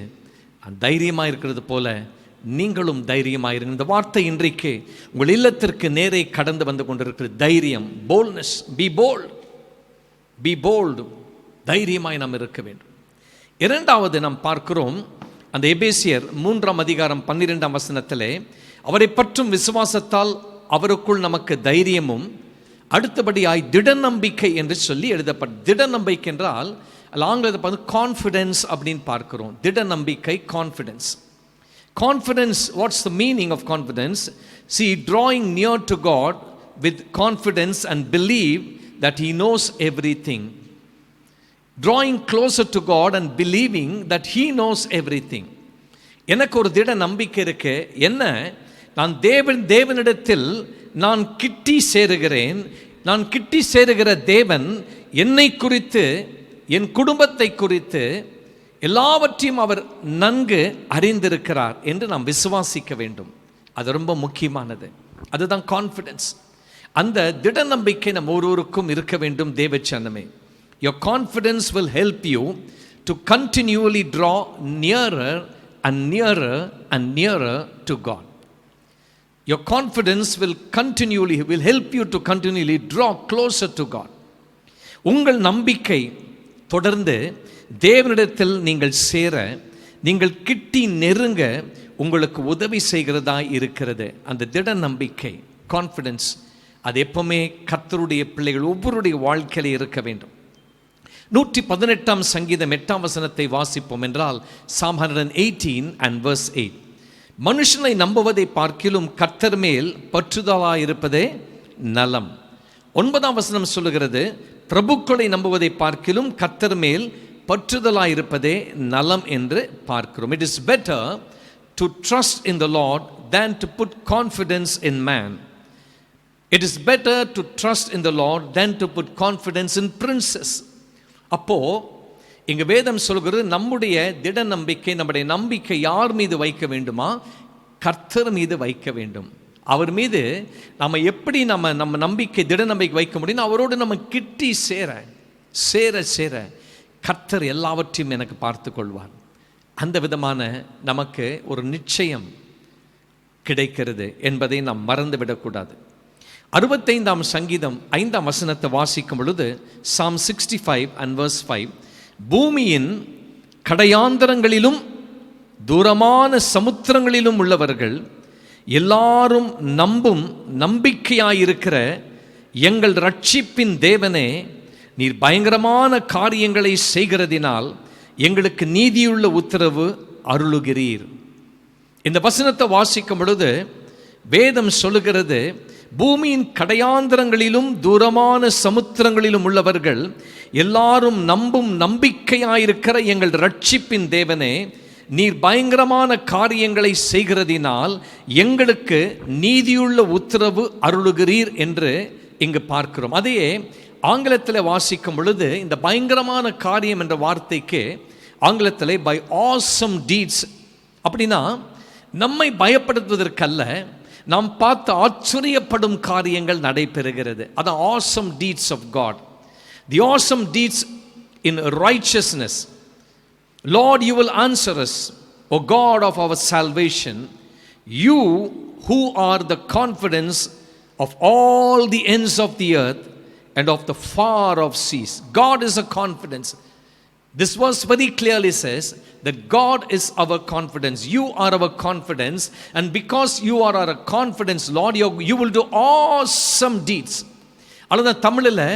நான் தைரியமாக இருக்கிறது போல நீங்களும் தைரியமாயிருங்க. இந்த வார்த்தை இன்றைக்கு உங்கள் இல்லத்திற்கு நேரே கடந்து வந்து கொண்டிருக்கிற தைரியம், boldness. Be bold, be bold. தைரியமாய் நாம் இருக்க வேண்டும். இரண்டாவது நாம் பார்க்கிறோம், அந்த எபேசியர் 3ஆம் அதிகாரம் 12ஆம் வசனத்திலே அவரை பற்றும் விசுவாசத்தால் அவருக்குள் நமக்கு தைரியமும், அடுத்தபடியாய் திட நம்பிக்கை என்று சொல்லி எழுதப்பட்ட. திட நம்பிக்கை என்றால் ஆங்கிலத்தை பார்த்து கான்ஃபிடென்ஸ் அப்படின்னு பார்க்கிறோம். திட நம்பிக்கை, confidence. Confidence, what's the meaning of confidence? See, drawing near to God with confidence and believe that he knows everything. Drawing closer to God and believing that he knows everything. எனக்கு ஒரு திட நம்பிக்கை இருக்கு. என்ன? நான் தேவனிடத்தில் நான் கிட்டி சேருகிறேன். நான் கிட்டி சேருகிற தேவன் என்னை குறித்து, என் குடும்பத்தை குறித்து எல்லாவற்றையும் அவர் நன்கு அறிந்திருக்கிறார் என்று நாம் விசுவாசிக்க வேண்டும். அது ரொம்ப முக்கியமானது. அதுதான் கான்ஃபிடன்ஸ். அந்த திட நம்பிக்கை நம்ம ஒருவருக்கும் இருக்க வேண்டும். தேவச்சனமே, your confidence will help you to continually draw nearer and nearer and nearer to God. Your confidence will help you to continually draw closer to God. உங்கள் நம்பிக்கை தொடர்ந்து தேவனிடத்தில் நீங்கள் சேர, நீங்கள் கிட்டி நெருங்க உங்களுக்கு உதவி செய்கிறதா இருக்கிறது. அந்த திட நம்பிக்கை, கான்ஃபிடன்ஸ், அது எப்பவுமே கர்த்தருடைய பிள்ளைகள் ஒவ்வொருடைய வாழ்க்கையில இருக்க வேண்டும். 118ஆம் சங்கீதம் 8ஆம் வசனத்தை வாசிப்போம் என்றால், Psalm 118 and verse 8. மனுஷனை நம்புவதை பார்க்கிலும் கர்த்தர் மேல் பற்றுதலாயிருப்பதே நலம். 9ஆம் வசனம் சொல்லுகிறது, பிரபுக்களை நம்புவதை பார்க்கிலும் கர்த்தர் மேல் பற்றுதலாயிருப்பதே நலம் என்று பார்க்கிறோம். It is better to trust in the Lord than to put confidence in man. It is better to trust in the Lord than to put confidence in princes. அப்போ இங்க வேதம் சொல்கிறது, நம்முடைய திட நம்பிக்கை, நம்முடைய நம்பிக்கை யார் மீது வைக்க வேண்டுமா? கர்த்தர் மீது வைக்க வேண்டும். அவர் மீது நம்ம எப்படி நம்ம நம்பிக்கை, திட நம்பிக்கை வைக்க முடியும்? அவரோடு நம்ம கிட்டி சேர கர்த்தர் எல்லாவற்றையும் எனக்கு பார்த்து கொள்வார். அந்த விதமான நமக்கு ஒரு நிச்சயம் கிடைக்கிறது என்பதை நாம் மறந்துவிடக்கூடாது. 65ஆம் சங்கீதம் 5ஆம் வசனத்தை வாசிக்கும் பொழுது, Psalm 65 and verse 5, பூமியின் கடையாந்தரங்களிலும் தூரமான சமுத்திரங்களிலும் உள்ளவர்கள் எல்லாரும் நம்பும் நம்பிக்கையாயிருக்கிற எங்கள் ரட்சிப்பின் தேவனே, நீர் பயங்கரமான காரியங்களை செய்கிறதினால் எங்களுக்கு நீதியுள்ள உத்தரவு அருளுகிறீர். இந்த வசனத்தை வாசிக்கும் பொழுது வேதம் சொல்லுகிறது, பூமியின் கடையாந்தரங்களிலும் தூரமான சமுத்திரங்களிலும் உள்ளவர்கள் எல்லாரும் நம்பும் நம்பிக்கையாயிருக்கிற எங்கள் ரட்சிப்பின் தேவனே, நீர் பயங்கரமான காரியங்களை செய்கிறதினால் எங்களுக்கு நீதியுள்ள உத்தரவு அருளுகிறீர் என்று இங்கு பார்க்கிறோம். அதையே ஆங்கிலத்தில் வாசிக்கும் பொழுது இந்த பயங்கரமான காரியம் என்ற வார்த்தைக்கு ஆங்கிலத்தில் பை ஆசம் டீட்ஸ், அப்படின்னா நம்மை பயப்படுத்துவதற்கல்ல, நாம் பார்த்து ஆச்சரியப்படும் காரியங்கள் நடைபெறுகிறது. அதான் awesome deeds of God. The awesome deeds in richness. Lord, you will answer us, O God of our salvation, you who are the confidence of all the ends of the earth and of the far off seas. God is a confidence. This verse very clearly says that God is our confidence. You are our confidence, and because you are our confidence, Lord, you will do awesome deeds. அல்லது தமிழில்,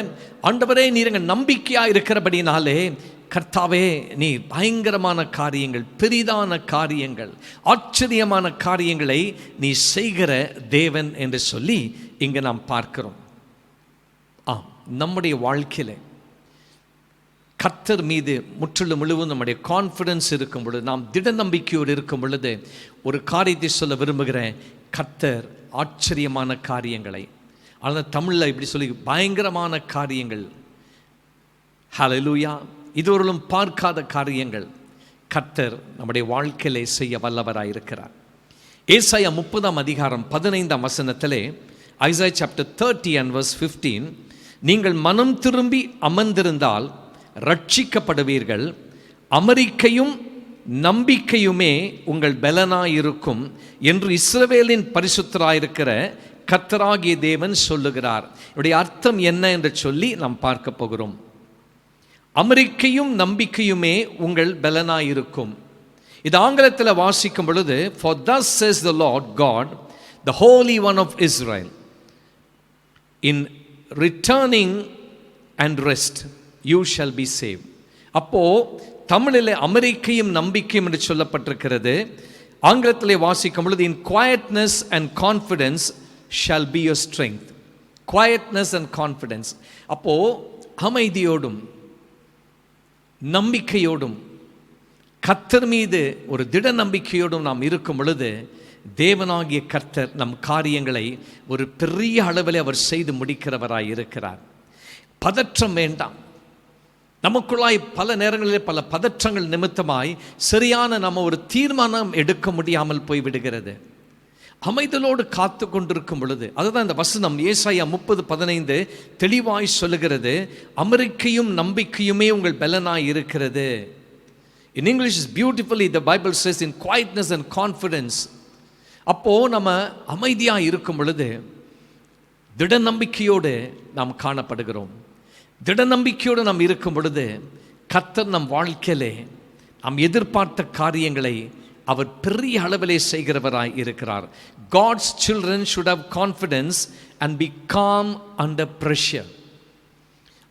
ஆண்டவரே நீர் எங்கள் நம்பிக்கையாக இருக்கிறபடினாலே கர்த்தாவே நீ பயங்கரமான காரியங்கள், பெரிதான காரியங்கள், ஆச்சரியமான காரியங்களை நீ செய்கிற தேவன் என்று சொல்லி இங்கே நாம் பார்க்கிறோம். நம்முடைய வாழ்க்கையில் கர்த்தர் மீது முற்றிலும் முழுவதும் நம்முடைய கான்ஃபிடன்ஸ் இருக்கும் பொழுது, நாம் திட நம்பிக்கையோடு இருக்கும் பொழுது, ஒரு காரியத்தை சொல்ல விரும்புகிறேன். கர்த்தர் ஆச்சரியமான காரியங்களை, ஆனால் தமிழில் இப்படி சொல்லி பயங்கரமான காரியங்கள், ஹல்லேலூயா, இதுவரையிலும் பார்க்காத காரியங்கள் கர்த்தர் நம்முடைய வாழ்க்கையிலே செய்ய வல்லவராயிருக்கிறார். ஏசாயா 30ஆம் அதிகாரம் 15ஆம் வசனத்திலே, ஐசாயா சாப்டர் 30 and verse 15, நீங்கள் மனம் திரும்பி அமர்ந்திருந்தால் ரட்சிக்கப்படுவீர்கள், அமெரிக்கையும் நம்பிக்கையுமே உங்கள் பலனாயிருக்கும் என்று இஸ்ரவேலின் பரிசுத்தராயிருக்கிற கர்த்தராகிய தேவன் சொல்லுகிறார். இவருடைய அர்த்தம் என்ன என்று சொல்லி நாம் பார்க்க போகிறோம். அமெரிக்கையும் நம்பிக்கையுமே உங்கள் பலனாயிருக்கும். இது ஆங்கிலத்தில் வாசிக்கும் பொழுது, for thus says the Lord God, the Holy One of Israel, in returning and rest you shall be saved. அப்போ தமிழில் அமெரிக்கையும் நம்பிக்கையும் என்று சொல்லப்பட்டிருக்கிறது. ஆங்கிலத்தில் வாசிக்கும் பொழுது, in quietness and confidence shall be your strength. quietness and confidence. அப்போ அமைதியோடும் நம்பிக்கையோடும் கர்த்தர் மீது ஒரு திட நம்பிக்கையோடும் நாம் இருக்கும் பொழுது, தேவனாகிய கர்த்தர் நம் காரியங்களை ஒரு பெரிய அளவில் அவர் செய்து முடிக்கிறவராய் இருக்கிறார். பதற்றம் வேண்டாம். நமக்குள்ளாய் பல நேரங்களில் பல பதற்றங்கள் நிமித்தமாய் சரியான நம்ம ஒரு தீர்மானம் எடுக்க முடியாமல் போய்விடுகிறது. அமைதலோடு காத்து கொண்டிருக்கும் பொழுது, அதுதான் இந்த வசனம் ஏசாயா 30:15 தெளிவாய் சொல்லுகிறது, அமெரிக்கையும் நம்பிக்கையுமே உங்கள் பலனாய் இருக்கிறது. In English is beautifully the Bible says in quietness and confidence. அப்போ நம்ம அமைதியாக இருக்கும் பொழுது திட நம்பிக்கையோடு நாம் காணப்படுகிறோம். திட நம்பிக்கையோடு நாம் இருக்கும் பொழுது கர்த்தர் நம் வாழ்க்கையிலே நாம் எதிர்பார்த்த காரியங்களை அவர் பெரிய அளவிலே செய்கிறவராய் இருக்கிறார். God's children should have confidence and be calm under pressure.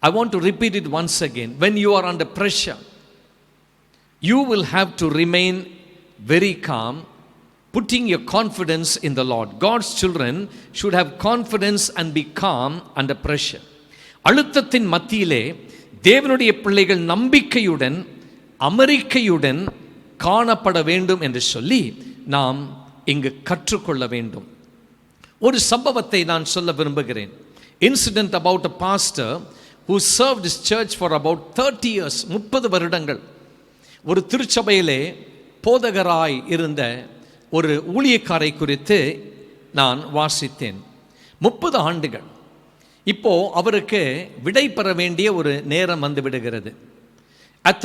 I want to repeat it once again. When you are under pressure, you will have to remain very calm putting your confidence in the Lord. God's children should have confidence and be calm under pressure. அழுத்தத்தின் மத்தியிலே தேவனுடைய பிள்ளைகள் நம்பிக்கையுடன் அமெரிக்கையுடன் காணப்பட வேண்டும் என்று சொல்லி நாம் இங்கு கற்றுக்கொள்ள வேண்டும். ஒரு சம்பவத்தை நான் சொல்ல விரும்புகிறேன். Incident about a pastor who served his church for about 30 years, 30 வருடங்கள் ஒரு திருச்சபையிலே போதகராய் இருந்த ஒரு ஊழியக்காரை குறித்து நான் வாசித்தேன். 30 ஆண்டுகள். இப்போ அவருக்கு விடை பெற வேண்டிய ஒரு நேரம் வந்து விடுகிறது. At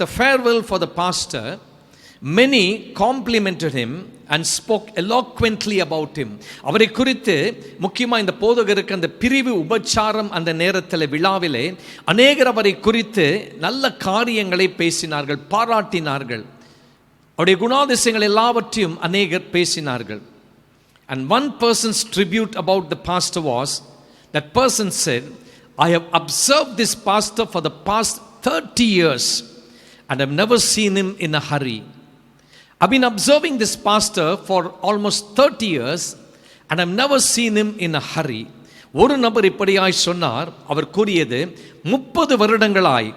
the farewell for the pastor, many complimented him and spoke eloquently about him. அவரை குறித்து முக்கியமாக இந்த போதகருக்கு அந்த பிரிவு உபச்சாரம் அந்த நேரத்தில் விழாவிலே அநேகர் அவரை குறித்து நல்ல காரியங்களை பேசினார்கள், பாராட்டினார்கள். அவருடைய குணாதிசயங்கள் எல்லாவற்றையும் அநேகர் பேசினார்கள். And one person's tribute about the pastor was, that person said, I have observed this pastor for the past 30 years and have never seen him in a hurry. I've been observing this pastor for almost 30 years and I've never seen him in a hurry. ஒரு நபர் இப்படியாய் சொன்னார். அவர் கூறியது, 30 வருடங்களாய்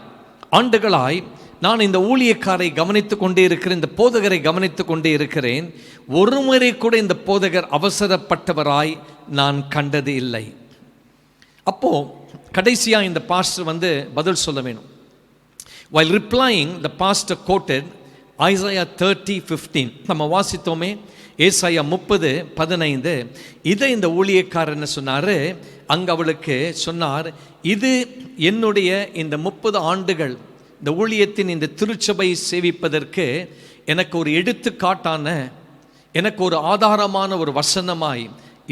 ஆண்டுகளாய் நான் இந்த ஊழியக்காரை கவனித்துக் கொண்டே இருக்கிறேன், இந்த போதகரை கவனித்துக் கொண்டே இருக்கிறேன். ஒரு முறை கூட இந்த போதகர் அவசரப்பட்டவராய் நான் கண்டது இல்லை. அப்போ கடைசியா இந்த பாஸ்டர் வந்து பதில் சொல்ல வேணும். While replying, the pastor quoted Isaiah 30:15. நம்ம வாசித்தோமே, ஏசாயா 30:15. இதை இந்த ஊழியக்காரர் என்ன சொன்னாரு, அங்க அவளுக்கு சொன்னார், இது என்னுடைய இந்த 30 ஆண்டுகள் இந்த ஊழியத்தின் இந்த திருச்சபை சேவிப்பதற்கு எனக்கு ஒரு எடுத்துக்காட்டான, எனக்கு ஒரு ஆதாரமான ஒரு வசனமாய்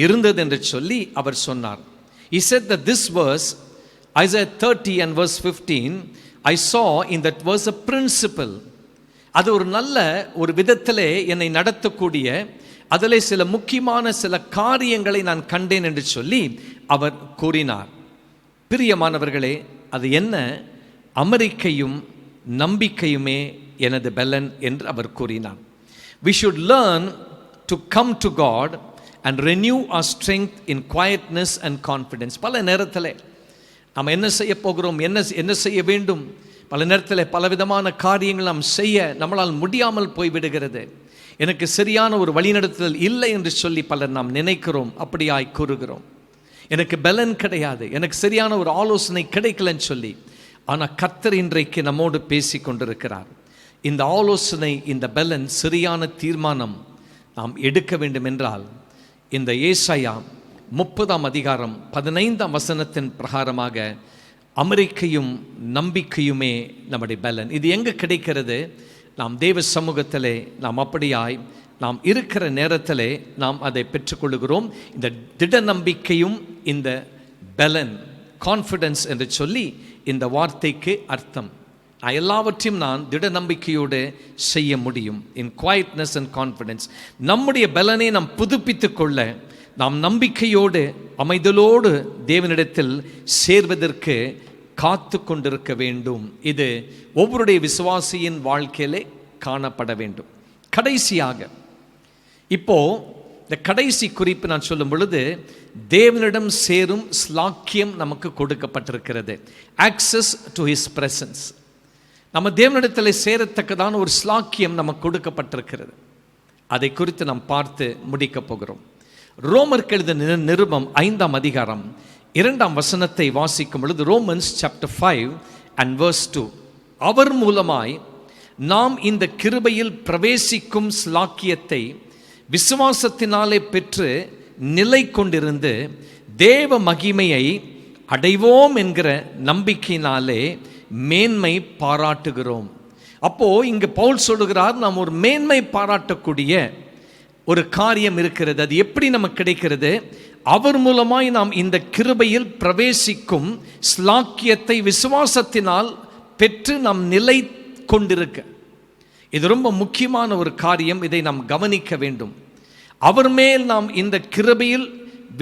இருந்தது என்று சொல்லி அவர் சொன்னார். He said that this verse, Isaiah 30 and verse 15, I saw in that verse a principle. அது ஒரு நல்ல ஒரு விதத்திலே என்னை நடத்தக்கூடிய, அதிலே சில முக்கியமான சில காரியங்களை நான் கண்டேன் என்று சொல்லி அவர் கூறினார். பிரியமானவர்களே, அது என்ன? அமெரிக்கையும் நம்பிக்கையுமே எனது பலன் என்று அவர் கூறினார். We should learn to come to God and renew our strength in quietness and confidence. பல நேரத்தில் நாம் என்ன செய்ய போகிறோம், என்ன செய்ய வேண்டும், பல நேரத்தில் பலவிதமான காரியங்கள் நாம் செய்ய நம்மளால் முடியாமல் போய்விடுகிறது. எனக்கு சரியான ஒரு வழிநடத்துதல் இல்லை என்று சொல்லி பலர் நாம் நினைக்கிறோம், அப்படியாய் கூறுகிறோம். எனக்கு பலன் கிடையாது, எனக்கு சரியான ஒரு ஆலோசனை கிடைக்கலன்னு சொல்லி. ஆனால் கர்த்தர் இன்றைக்கு நம்மோடு பேசி கொண்டிருக்கிறார். இந்த ஆலோசனை, இந்த பலன், சரியான தீர்மானம் நாம் எடுக்க வேண்டும் என்றால் இந்த ஏசாயா 30ஆம் அதிகாரம் 15ஆம் வசனத்தின் பிரகாரமாக அமெரிக்கையும் நம்பிக்கையுமே நம்முடைய பலன். இது எங்கே கிடைக்கிறது? நாம் தேவ சமூகத்திலே நாம் அப்படியாய் நாம் இருக்கிற நேரத்திலே நாம் அதை பெற்றுக்கொள்கிறோம். இந்த திட நம்பிக்கையும் இந்த பலன், கான்ஃபிடன்ஸ் என்று சொல்லி இந்த வார்த்தைக்கு அர்த்தம். எல்லாவற்றையும் நான் திட நம்பிக்கையோடு செய்ய முடியும். இன் குவைட்னஸ் அண்ட் கான்ஃபிடன்ஸ். நம்முடைய பலனை நாம் புதுப்பித்து கொள்ள நாம் நம்பிக்கையோடு அமைதலோடு தேவனிடத்தில் சேர்வதற்கு காத்து கொண்டிருக்க வேண்டும். இது ஒவ்வொருடைய விசுவாசியின் வாழ்க்கையிலே காணப்பட வேண்டும். கடைசியாக இப்போ இந்த கடைசி குறிப்பு நான் சொல்லும் பொழுது, தேவனிடம் சேரும் ஸ்லாக்கியம் நமக்கு கொடுக்கப்பட்டிருக்கிறது. Access to his presence. நம்ம தேவனிடத்தில் சேரத்தக்கதான ஒரு ஸ்லாக்கியம் நமக்கு கொடுக்கப்பட்டிருக்கிறது. அதை குறித்து நாம் பார்த்து முடிக்க போகிறோம். ரோமருக்கு எழுதின நிருபம் 5ஆம் அதிகாரம் 2ஆம் வசனத்தை வாசிக்கும் பொழுது, ரோமன்ஸ் சாப்டர் 5 and verse 2, அவர் மூலமாய் நாம் இந்த கிருபையில் பிரவேசிக்கும் ஸ்லாக்கியத்தை விசுவாசத்தினாலே பெற்று நிலை கொண்டிருந்து தேவ மகிமையை அடைவோம் என்கிற நம்பிக்கையினாலே மேன்மை பாராட்டுகிறோம். அப்போ இங்கு பவுல் சொல்லுகிறார், நாம் ஒரு மேன்மை பாராட்டக்கூடிய ஒரு காரியம் இருக்கிறது. அது எப்படி நமக்கு கிடைக்கிறது? அவர் மூலமாய் நாம் இந்த கிருபையில் பிரவேசிக்கும் ஸ்லாக்கியத்தை விசுவாசத்தினால் பெற்று நாம் நிலை கொண்டிருக்க. இது ரொம்ப முக்கியமான ஒரு காரியம். இதை நாம் கவனிக்க வேண்டும். அவர் மேல் நாம் இந்த கிருபையில்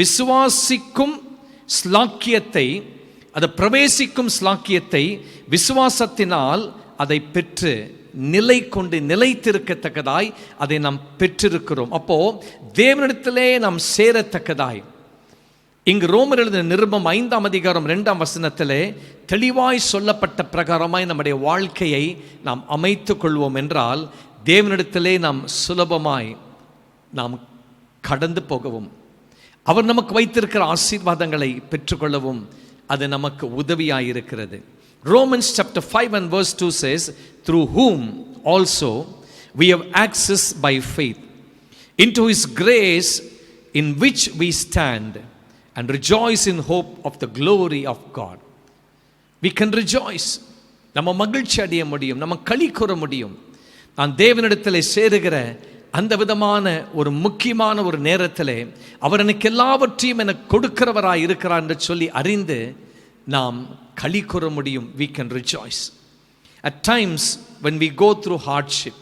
விசுவாசிக்கும் ஸ்லாக்கியத்தை, அதை பிரவேசிக்கும் ஸ்லாக்கியத்தை விசுவாசத்தினால் அதை பெற்று நிலை கொண்டு நிலைத்திருக்கத்தக்கதாய் அதை நாம் பெற்றிருக்கிறோம். அப்போ தேவனிடத்திலே நாம் சேரத்தக்கதாய் இங்கு ரோமர் எழுதின நிருபம் 5ஆம் அதிகாரம் 2ஆம் வசனத்திலே தெளிவாய் சொல்லப்பட்ட பிரகாரமாய் நம்முடைய வாழ்க்கையை நாம் அமைத்துக் கொள்வோம் என்றால் தேவனிடத்திலே நாம் சுலபமாய் நாம் கடந்து போகவும் அவர் நமக்கு வைத்திருக்கிற ஆசீர்வாதங்களை பெற்றுக்கொள்ளவும் அது நமக்கு உதவியாயிருக்கிறது. Romans chapter 5 and verse 2 says, through whom also we have access by faith into his grace in which we stand and rejoice in hope of the glory of God. We can rejoice. நம்ம மகிழ்ச்சி அடைய முடியும், நம்ம களி கூற முடியும். நான் தேவனிடத்தில் சேருகிற அந்த விதமான ஒரு முக்கியமான ஒரு நேரத்திலே அவர் எனக்கு எல்லாவற்றையும் எனக்கு கொடுக்கிறவராய் இருக்கிறார் என்று சொல்லி அறிந்து நாம் களி கூற முடியும். We can rejoice. At times when we go through hardship,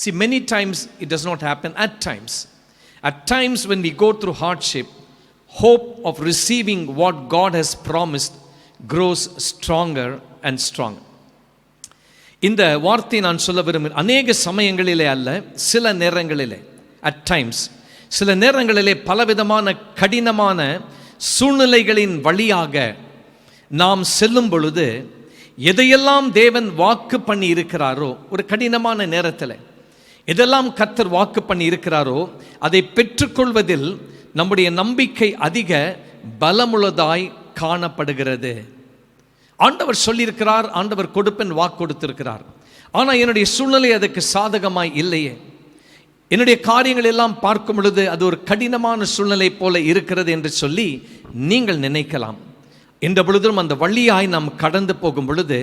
see many times it does not happen at times. At times when we go through hardship, hope of receiving what God has promised grows stronger and stronger. இந்த வார்த்தை நான் சொல்ல விரும்புகிறேன். அநேக சமயங்களிலே அல்ல, சில நேரங்களிலே, at times, சில நேரங்களிலே பலவிதமான கடினமான சூழ்நிலைகளின் வழியாக நாம் செல்லும் பொழுது எதையெல்லாம் தேவன் வாக்கு பண்ணி இருக்கிறாரோ, ஒரு கடினமான நேரத்தில் எதெல்லாம் கர்த்தர் வாக்கு பண்ணி இருக்கிறாரோ அதை பெற்றுக்கொள்வதில் நம்முடைய நம்பிக்கை அதிக பலமுள்ளதாய் காணப்படுகிறது. ஆண்டவர் சொல்லியிருக்கிறார், ஆண்டவர் கொடுப்பேன் வாக்கு கொடுத்திருக்கிறார். ஆனால் என்னுடைய சூழ்நிலை அதுக்கு சாதகமாய் இல்லையே, என்னுடைய காரியங்கள் எல்லாம் பார்க்கும் பொழுது அது ஒரு கடினமான சூழ்நிலை போல இருக்கிறது என்று சொல்லி நீங்கள் நினைக்கலாம். என்ற பொழுதும் அந்த வழியாய் நாம் கடந்து போகும் பொழுது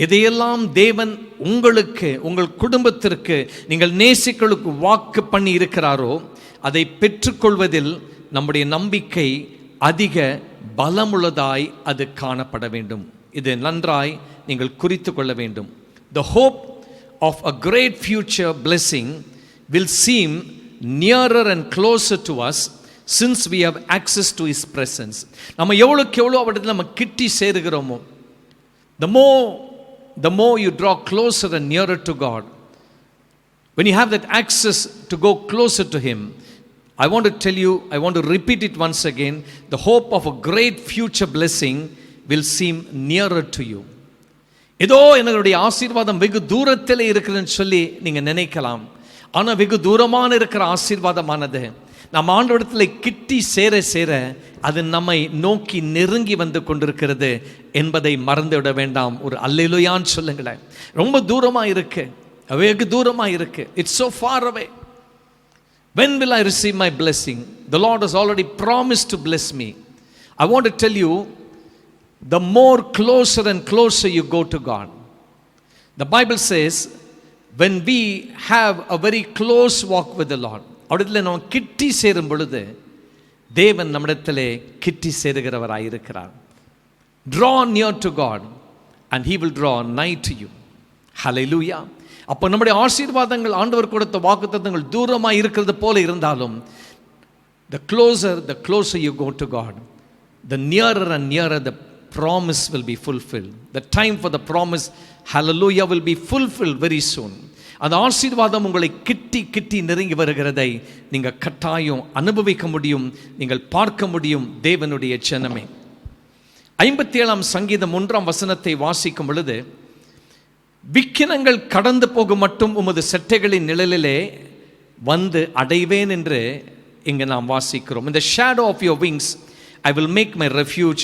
எதையெல்லாம் தேவன் உங்களுக்கு, உங்கள் குடும்பத்திற்கு, நீங்கள் நேசிகளுக்கு வாக்கு பண்ணி இருக்கிறாரோ அதை பெற்றுக்கொள்வதில் நம்முடைய நம்பிக்கை அதிக பலமுள்ளதாய் அது காணப்பட வேண்டும். இது நன்றாய் நீங்கள் குறித்து கொள்ள வேண்டும். The hope of a great future blessing will seem nearer and closer to us since we have access to his presence. நம்ம எவ்வளவுக்கு எவ்வளவு அவரிடத்தில் நம்ம கிட்டி சேருகிறோமோ, the more you draw closer and nearer to God, when you have that access to go closer to him, I want to tell you, I want to repeat it once again, the hope of a great future blessing will seem nearer to you. ஏதோ என்னுடைய ஆசீர்வாதம் வெகு தூரத்தில் இருக்குதுன்னு சொல்லி நீங்க நினைக்கலாம். ஆனால் வெகு தூரமான இருக்கிற ஆசீர்வாதமானது நம்ம ஆண்டவரிடத்தில் கிட்டி சேர சேர அது நம்மை நோக்கி நெருங்கி வந்து கொண்டிருக்கிறது என்பதை மறந்து விட வேண்டாம். ஒரு அல்லேலூயான்னு சொல்லுங்களேன். ரொம்ப தூரமா இருக்கு, வெகு தூரமா இருக்கு. It's so far away. When will I receive my blessing? The Lord has already promised to bless me. I want to tell you, the more closer and closer you go to God. The Bible says, when we have a very close walk with the Lord, அவரிடத்தில் நாம் கிட்டி சேரும் பொழுது தேவன் நம்மிடத்திலே கிட்டி சேருகிறவராய் இருக்கிறார். Draw near to God and he will draw nigh to you. Hallelujah. அப்போ நம்முடைய ஆசீர்வாதங்கள், ஆண்டவர் கொடுத்த வாக்குத்தத்தங்கள் தூரமாக இருக்கிறது போல இருந்தாலும், the closer you go to God, the nearer and nearer the promise will be fulfilled. The time for the promise, hallelujah, will be fulfilled very soon. அந்த ஆசீர்வாதம் உங்களை கிட்டி கிட்டி நெருங்கி வருகிறதை நீங்கள் கட்டாயம் அனுபவிக்க முடியும், நீங்கள் பார்க்க முடியும். தேவனுடைய ஜனமே, 57ஆம் சங்கீதம் 1ஆம் வசனத்தை வாசிக்கும் பொழுது, விக்கினங்கள் கடந்து போகும் மட்டும் உமது செட்டைகளின் நிழலிலே வந்து அடைவேன் என்று இங்கு நாம் வாசிக்கிறோம். In the shadow of your wings I will make my refuge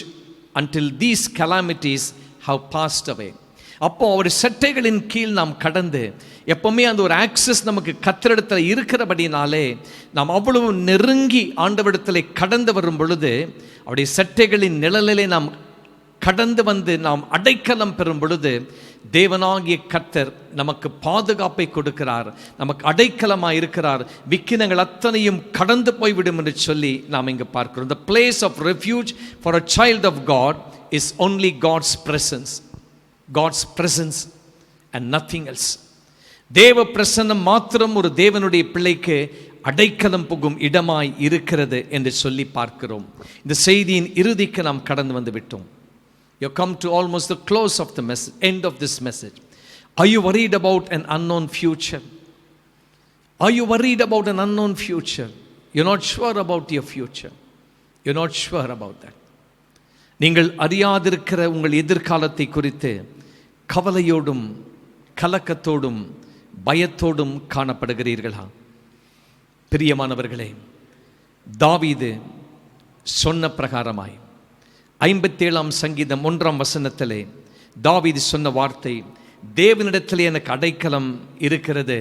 until these calamities have passed away. அப்போ அவருடைய செட்டைகளின் கீழ் நாம் கடந்து, எப்பவுமே அந்த ஒரு ஆக்சஸ் நமக்கு கர்த்தரிடத்தில் இருக்கிறபடினாலே நாம் அவ்வளவு நெருங்கி ஆண்டவரிடத்தில் கடந்து வரும் பொழுது, அவருடைய செட்டைகளின் நிழலிலே நாம் கடந்து வந்து நாம் அடைக்கலம் பெறும் பொழுது தேவனாகிய கர்த்தர் நமக்கு பாதுகாப்பை கொடுக்கிறார், நமக்கு அடைக்கலமாக இருக்கிறார். விக்கினங்கள் அத்தனையும் கடந்து போய்விடும் என்று சொல்லி நாம் இங்கு பார்க்கிறோம். The place of refuge for a child of God is only God's presence. God's presence and nothing else. தேவ பிரசன்னம் மாத்திரம் ஒரு தேவனுடைய பிள்ளைக்கு அடைக்கலம் புகும் இடமாய் இருக்கிறது என்று சொல்லி பார்க்கிறோம். இந்த செய்தியின் இறுதிக்கு நாம் கடந்து வந்து விட்டோம். You come to almost the close of the message, end of this message. Are you worried about an unknown future? Are you worried about an unknown future? You're not sure about your future. You're not sure about that. நீங்கள் அறியாதிருக்கிற உங்கள் எதிர்காலத்தை குறித்து கவலையோடும் கலக்கத்தோடும் பயத்தோடும் காணப்படுகிறீர்களா? பிரியமானவர்களே, தாவீது சொன்ன பிரகாரமாய் 57ஆம் சங்கீதம் 1ஆம் வசனத்திலே தாவீது சொன்ன வார்த்தை, தேவனிடத்திலே எனக்கு அடைக்கலம் இருக்கிறது,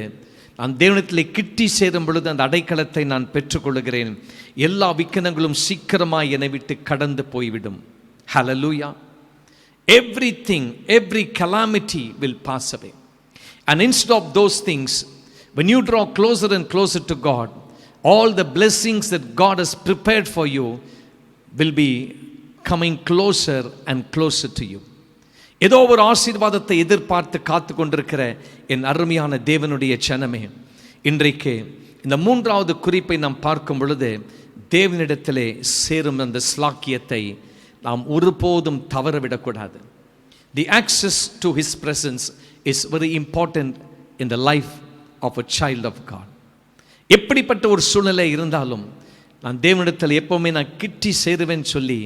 நான் தேவனிடத்திலே கிட்டி சேரும் பொழுது அந்த அடைக்கலத்தை நான் பெற்றுக்கொள்கிறேன், எல்லா விக்கினங்களும் சீக்கிரமாய் என்னை விட்டு கடந்து போய்விடும். Hallelujah. Everything, every calamity will pass away. And instead of those things, when you draw closer and closer to God, all the blessings that God has prepared for you will be coming closer and closer to you. ஏதோ ஒரு ஆசீர்வாதத்தை எதிர்பார்த்து காத்து கொண்டிருக்கிற என் அருமையான தேவனுடைய ஜனமே, இன்றைக்கு இந்த 3வது குறிப்பை நாம் பார்க்கும் பொழுது, தேவனிடத்திலே சேரும் அந்த ஸ்லாக்கியத்தை நாம் ஒருபோதும் தவறவிடக்கூடாது. The access to His presence is very important in the life of a child of God. எப்படிப்பட்ட ஒரு சூழ்நிலை இருந்தாலும் நான் தேவனிடத்தில் எப்போவுமே நான் கிட்டி சேருவேன் சொல்லி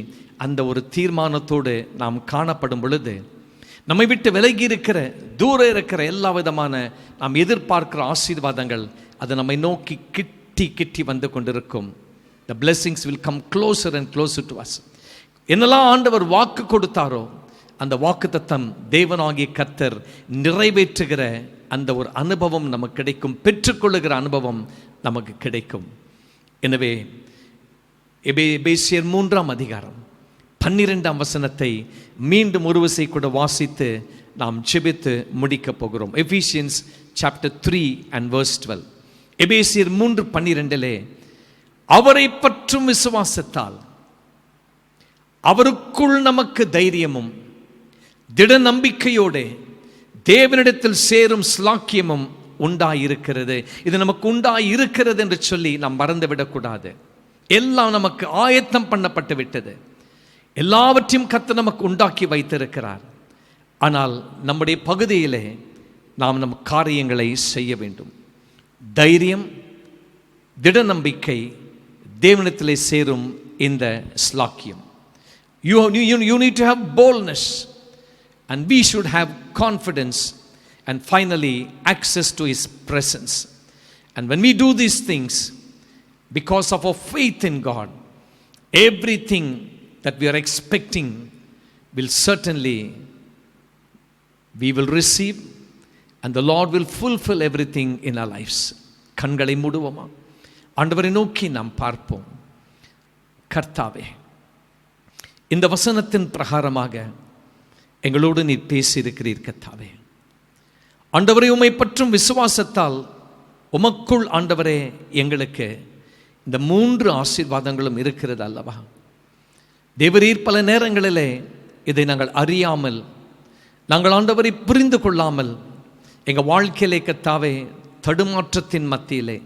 அந்த ஒரு தீர்மானத்தோடு நாம் காணப்படும் பொழுது, நம்மை விட்டு விலகி இருக்கிற தூரம் இருக்கிற எல்லா விதமான நாம் எதிர்பார்க்கிற ஆசீர்வாதங்கள் அது நம்மை நோக்கி கிட்டி கிட்டி வந்து கொண்டிருக்கும். The blessings will come closer and closer to us. என்னெல்லாம் ஆண்டவர் வாக்கு கொடுத்தாரோ அந்த வாக்குத்தத்தம் தேவனாகிய கர்த்தர் நிறைவேற்றுகிற அந்த ஒரு அனுபவம் நமக்கு கிடைக்கும், பெற்றுக்கொள்ளுகிற அனுபவம் நமக்கு கிடைக்கும். எனவே எபேசியர் 3ஆம் அதிகாரம் 12ஆம் வசனத்தை மீண்டும் ஒரு விசை கூட வாசித்து நாம் ஜெபித்து முடிக்க போகிறோம். Ephesians chapter 3 and verse 12. எபேசியர் 3:12 அவரை பற்றும் விசுவாசத்தால் அவருக்குள் நமக்கு தைரியமும் திட நம்பிக்கையோடு தேவனிடத்தில் சேரும் ஸ்லாக்கியமும் உண்டாயிருக்கிறது. இது நமக்கு உண்டாயிருக்கிறது என்று சொல்லி நாம் மறந்துவிடக்கூடாது. எல்லாம் நமக்கு ஆயத்தம் பண்ணப்பட்டு விட்டது. எல்லாவற்றையும் கர்த்தர் நமக்கு உண்டாக்கி வைத்திருக்கிறார். ஆனால் நம்முடைய பகுதியிலே நாம் நம் காரியங்களை செய்ய வேண்டும். தைரியம், திட நம்பிக்கை தேவனிடத்திலே சேரும் இந்த ஸ்லாக்கியம். You need to have boldness, and we should have confidence, and finally access to His presence. And when we do these things, because of our faith in God, everything that we are expecting will certainly we will receive, and the Lord will fulfill everything in our lives. கண்களை மூடுவோமா? ஆண்டவரை நோக்கி நாம் பார்ப்போம். கர்த்தாவே, இந்த வசனத்தின் பிரகாரமாக எங்களோடு நீர் பேசியிருக்கிறீர். கர்த்தாவே, ஆண்டவரை உம்மை பற்றும் விசுவாசத்தால் உமக்குள் ஆண்டவரே எங்களுக்கு இந்த 3 ஆசீர்வாதங்களும் இருக்கிறது அல்லவா? தேவரீர் பல நேரங்களிலே இதை நாங்கள் அறியாமல், நாங்கள் ஆண்டவரை புரிந்து கொள்ளாமல் எங்கள் வாழ்க்கையிலே கர்த்தாவே தடுமாற்றத்தின் மத்தியிலே,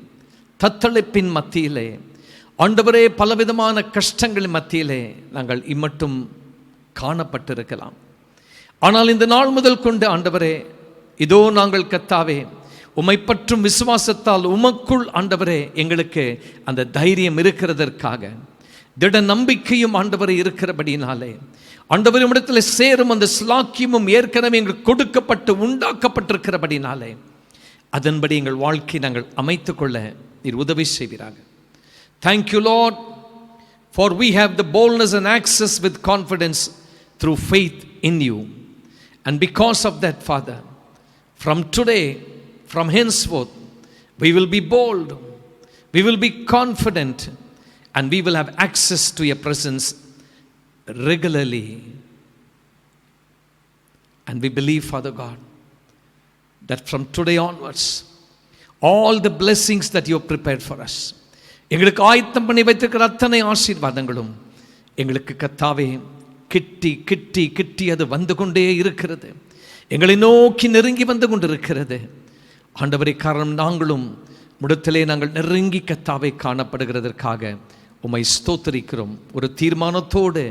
தத்தளிப்பின் மத்தியிலே, ஆண்டவரே பலவிதமான கஷ்டங்களின் மத்தியிலே நாங்கள் இம்மட்டும் காணப்பட்டிருக்கலாம். ஆனால் இந்த நாள் முதல் கொண்டு ஆண்டவரே, இதோ நாங்கள் கர்த்தாவே உம்மை பற்றும் விசுவாசத்தால் உமக்குள் ஆண்டவரே எங்களுக்கு அந்த தைரியம் இருக்கிறதற்காக, திட நம்பிக்கையும் ஆண்டவரே இருக்கிறபடினாலே, ஆண்டவரே உம்மிடத்தில் சேரும் அந்த ஸ்லாக்கியமும் ஏற்கனவே எங்களுக்கு கொடுக்கப்பட்டு உண்டாக்கப்பட்டிருக்கிறபடினாலே, அதன்படி எங்கள் வாழ்க்கை நாங்கள் அமைத்துக் கொள்ள நீர் உதவி செய்வீராக. Thank you, Lord, for we have the boldness and access with confidence through faith in you. And because of that, Father, from today, from henceforth, we will be bold, we will be confident, and we will have access to your presence regularly. And we believe, Father God, that from today onwards, all the blessings that you have prepared for us, எங்களுக்கு ஆயத்தம் பண்ணி வைத்திருக்கிற அத்தனை ஆசீர்வாதங்களும் எங்களுக்கு கர்த்தாவே கிட்டி கிட்டி கிட்டி அது வந்து கொண்டே இருக்கிறது. எங்களை நோக்கி நெருங்கி வந்து கொண்டிருக்கிறது. ஆண்டவரே, காரணம் நாங்களும் முடத்திலே நாங்கள் நெருங்கி கர்த்தாவே காணப்படுகிறதற்காக உம்மை ஸ்தோத்திரிக்கிறோம். ஒரு தீர்மானத்தோடு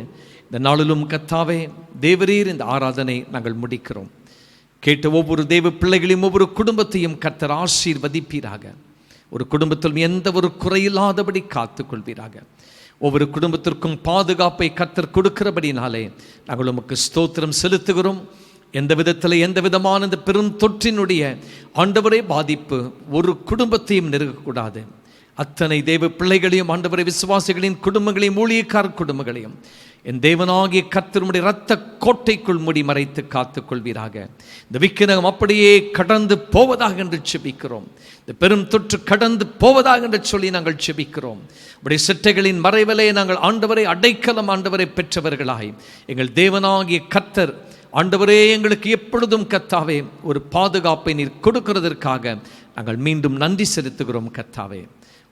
இந்த நாளிலும் கர்த்தாவே தேவரீர் இந்த ஆராதனை நாங்கள் முடிக்கிறோம். கேட்ட ஒவ்வொரு தேவ பிள்ளைகளையும் ஒவ்வொரு குடும்பத்தையும் கர்த்தர் ஆசீர்வதிப்பீராக. ஒரு குடும்பத்தில் எந்த ஒரு குறையில்லாதபடி காத்துக்கொள்வீராக. ஒவ்வொரு குடும்பத்திற்கும் பாதுகாப்பை கர்த்தர் கொடுக்கிறபடினாலே நாங்கள் உமக்கு ஸ்தோத்திரம் செலுத்துகிறோம். எந்த விதத்தில் எந்த விதமான இந்த பெரும் தொற்றினுடைய ஆண்டவரே பாதிப்பு ஒரு குடும்பத்தையும் நெருங்கக்கூடாது. அத்தனை தேவ பிள்ளைகளையும் ஆண்டவரை விசுவாசிகளின் குடும்பங்களையும் ஊழியக்கார குடும்பங்களையும் என் தேவனாகிய கர்த்தருடைய இரத்த கோட்டைக்குள் மூடி மறைத்து காத்துக்கொள்வீராக. இந்த விக்கிரகம் அப்படியே கடந்து போவதாக என்று செபிக்கிறோம். இந்த பெரும் தொற்று கடந்து போவதாக என்று சொல்லி நாங்கள் செபிக்கிறோம். உடைய சிட்டைகளின் மறைவிலே நாங்கள் ஆண்டவரை அடைக்கலம் ஆண்டவரை பெற்றவர்களாய் எங்கள் தேவனாகிய கர்த்தர் ஆண்டவரே எங்களுக்கு எப்பொழுதும் கர்த்தாவே ஒரு பாதுகாப்பை நீர் கொடுக்கிறதற்காக நாங்கள் மீண்டும் நன்றி செலுத்துகிறோம். கர்த்தாவே,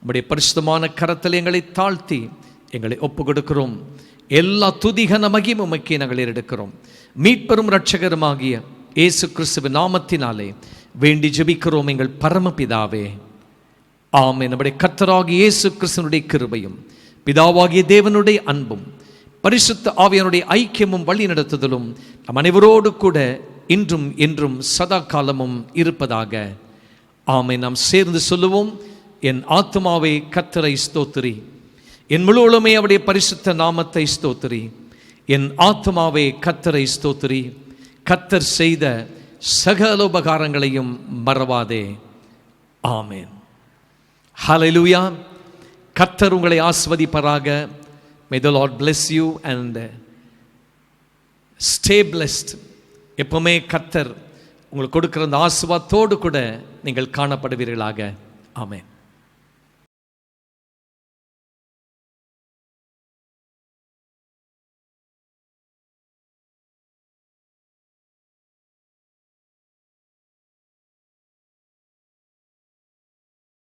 உம்முடைய பரிசுத்தமான கரத்தில் எங்களை தாழ்த்தி எங்களை ஒப்பு கொடுக்கிறோம். எல்லா துதிகன மகிமை உமக்கே நாங்கள் எடுக்கிறோம். மீட்பெரும் இரட்சகருமாகிய இயேசு கிறிஸ்துவின் நாமத்தினாலே வேண்டி ஜெபிக்கிறோம் எங்கள் பரமபிதாவே, ஆமென். நம்முடைய கர்த்தராகிய இயேசு கிறிஸ்துவினுடைய கிருபையும் பிதாவாகிய தேவனுடைய அன்பும் பரிசுத்த ஆவியானுடைய ஐக்கியமும் வழி நடத்துதலும் நம் அனைவரோடு கூட இன்றும் என்றும் சதா காலமும் இருப்பதாக. ஆமென். நாம் சேர்ந்து சொல்லுவோம். என் ஆத்துமாவே கர்த்தரை ஸ்தோத்திரி, என் முழு உளமே அவருடைய பரிசுத்த நாமத்தை ஸ்தோத்திரி. என் ஆத்துமாவே கர்த்தரை ஸ்தோத்திரி, கர்த்தர் செய்த சகல உபகாரங்களையும் மறவாதே. ஆமென். ஹல்லேலூயா. கர்த்தர் உங்களை ஆசீர்வதிப்பாராக. May the Lord bless you and stay blessed. எப்பவுமே கர்த்தர் உங்களுக்கு கொடுக்கிற அந்த ஆசீர்வாதத்தோடு கூட நீங்கள் காணப்படுவீர்களாக. ஆமென்.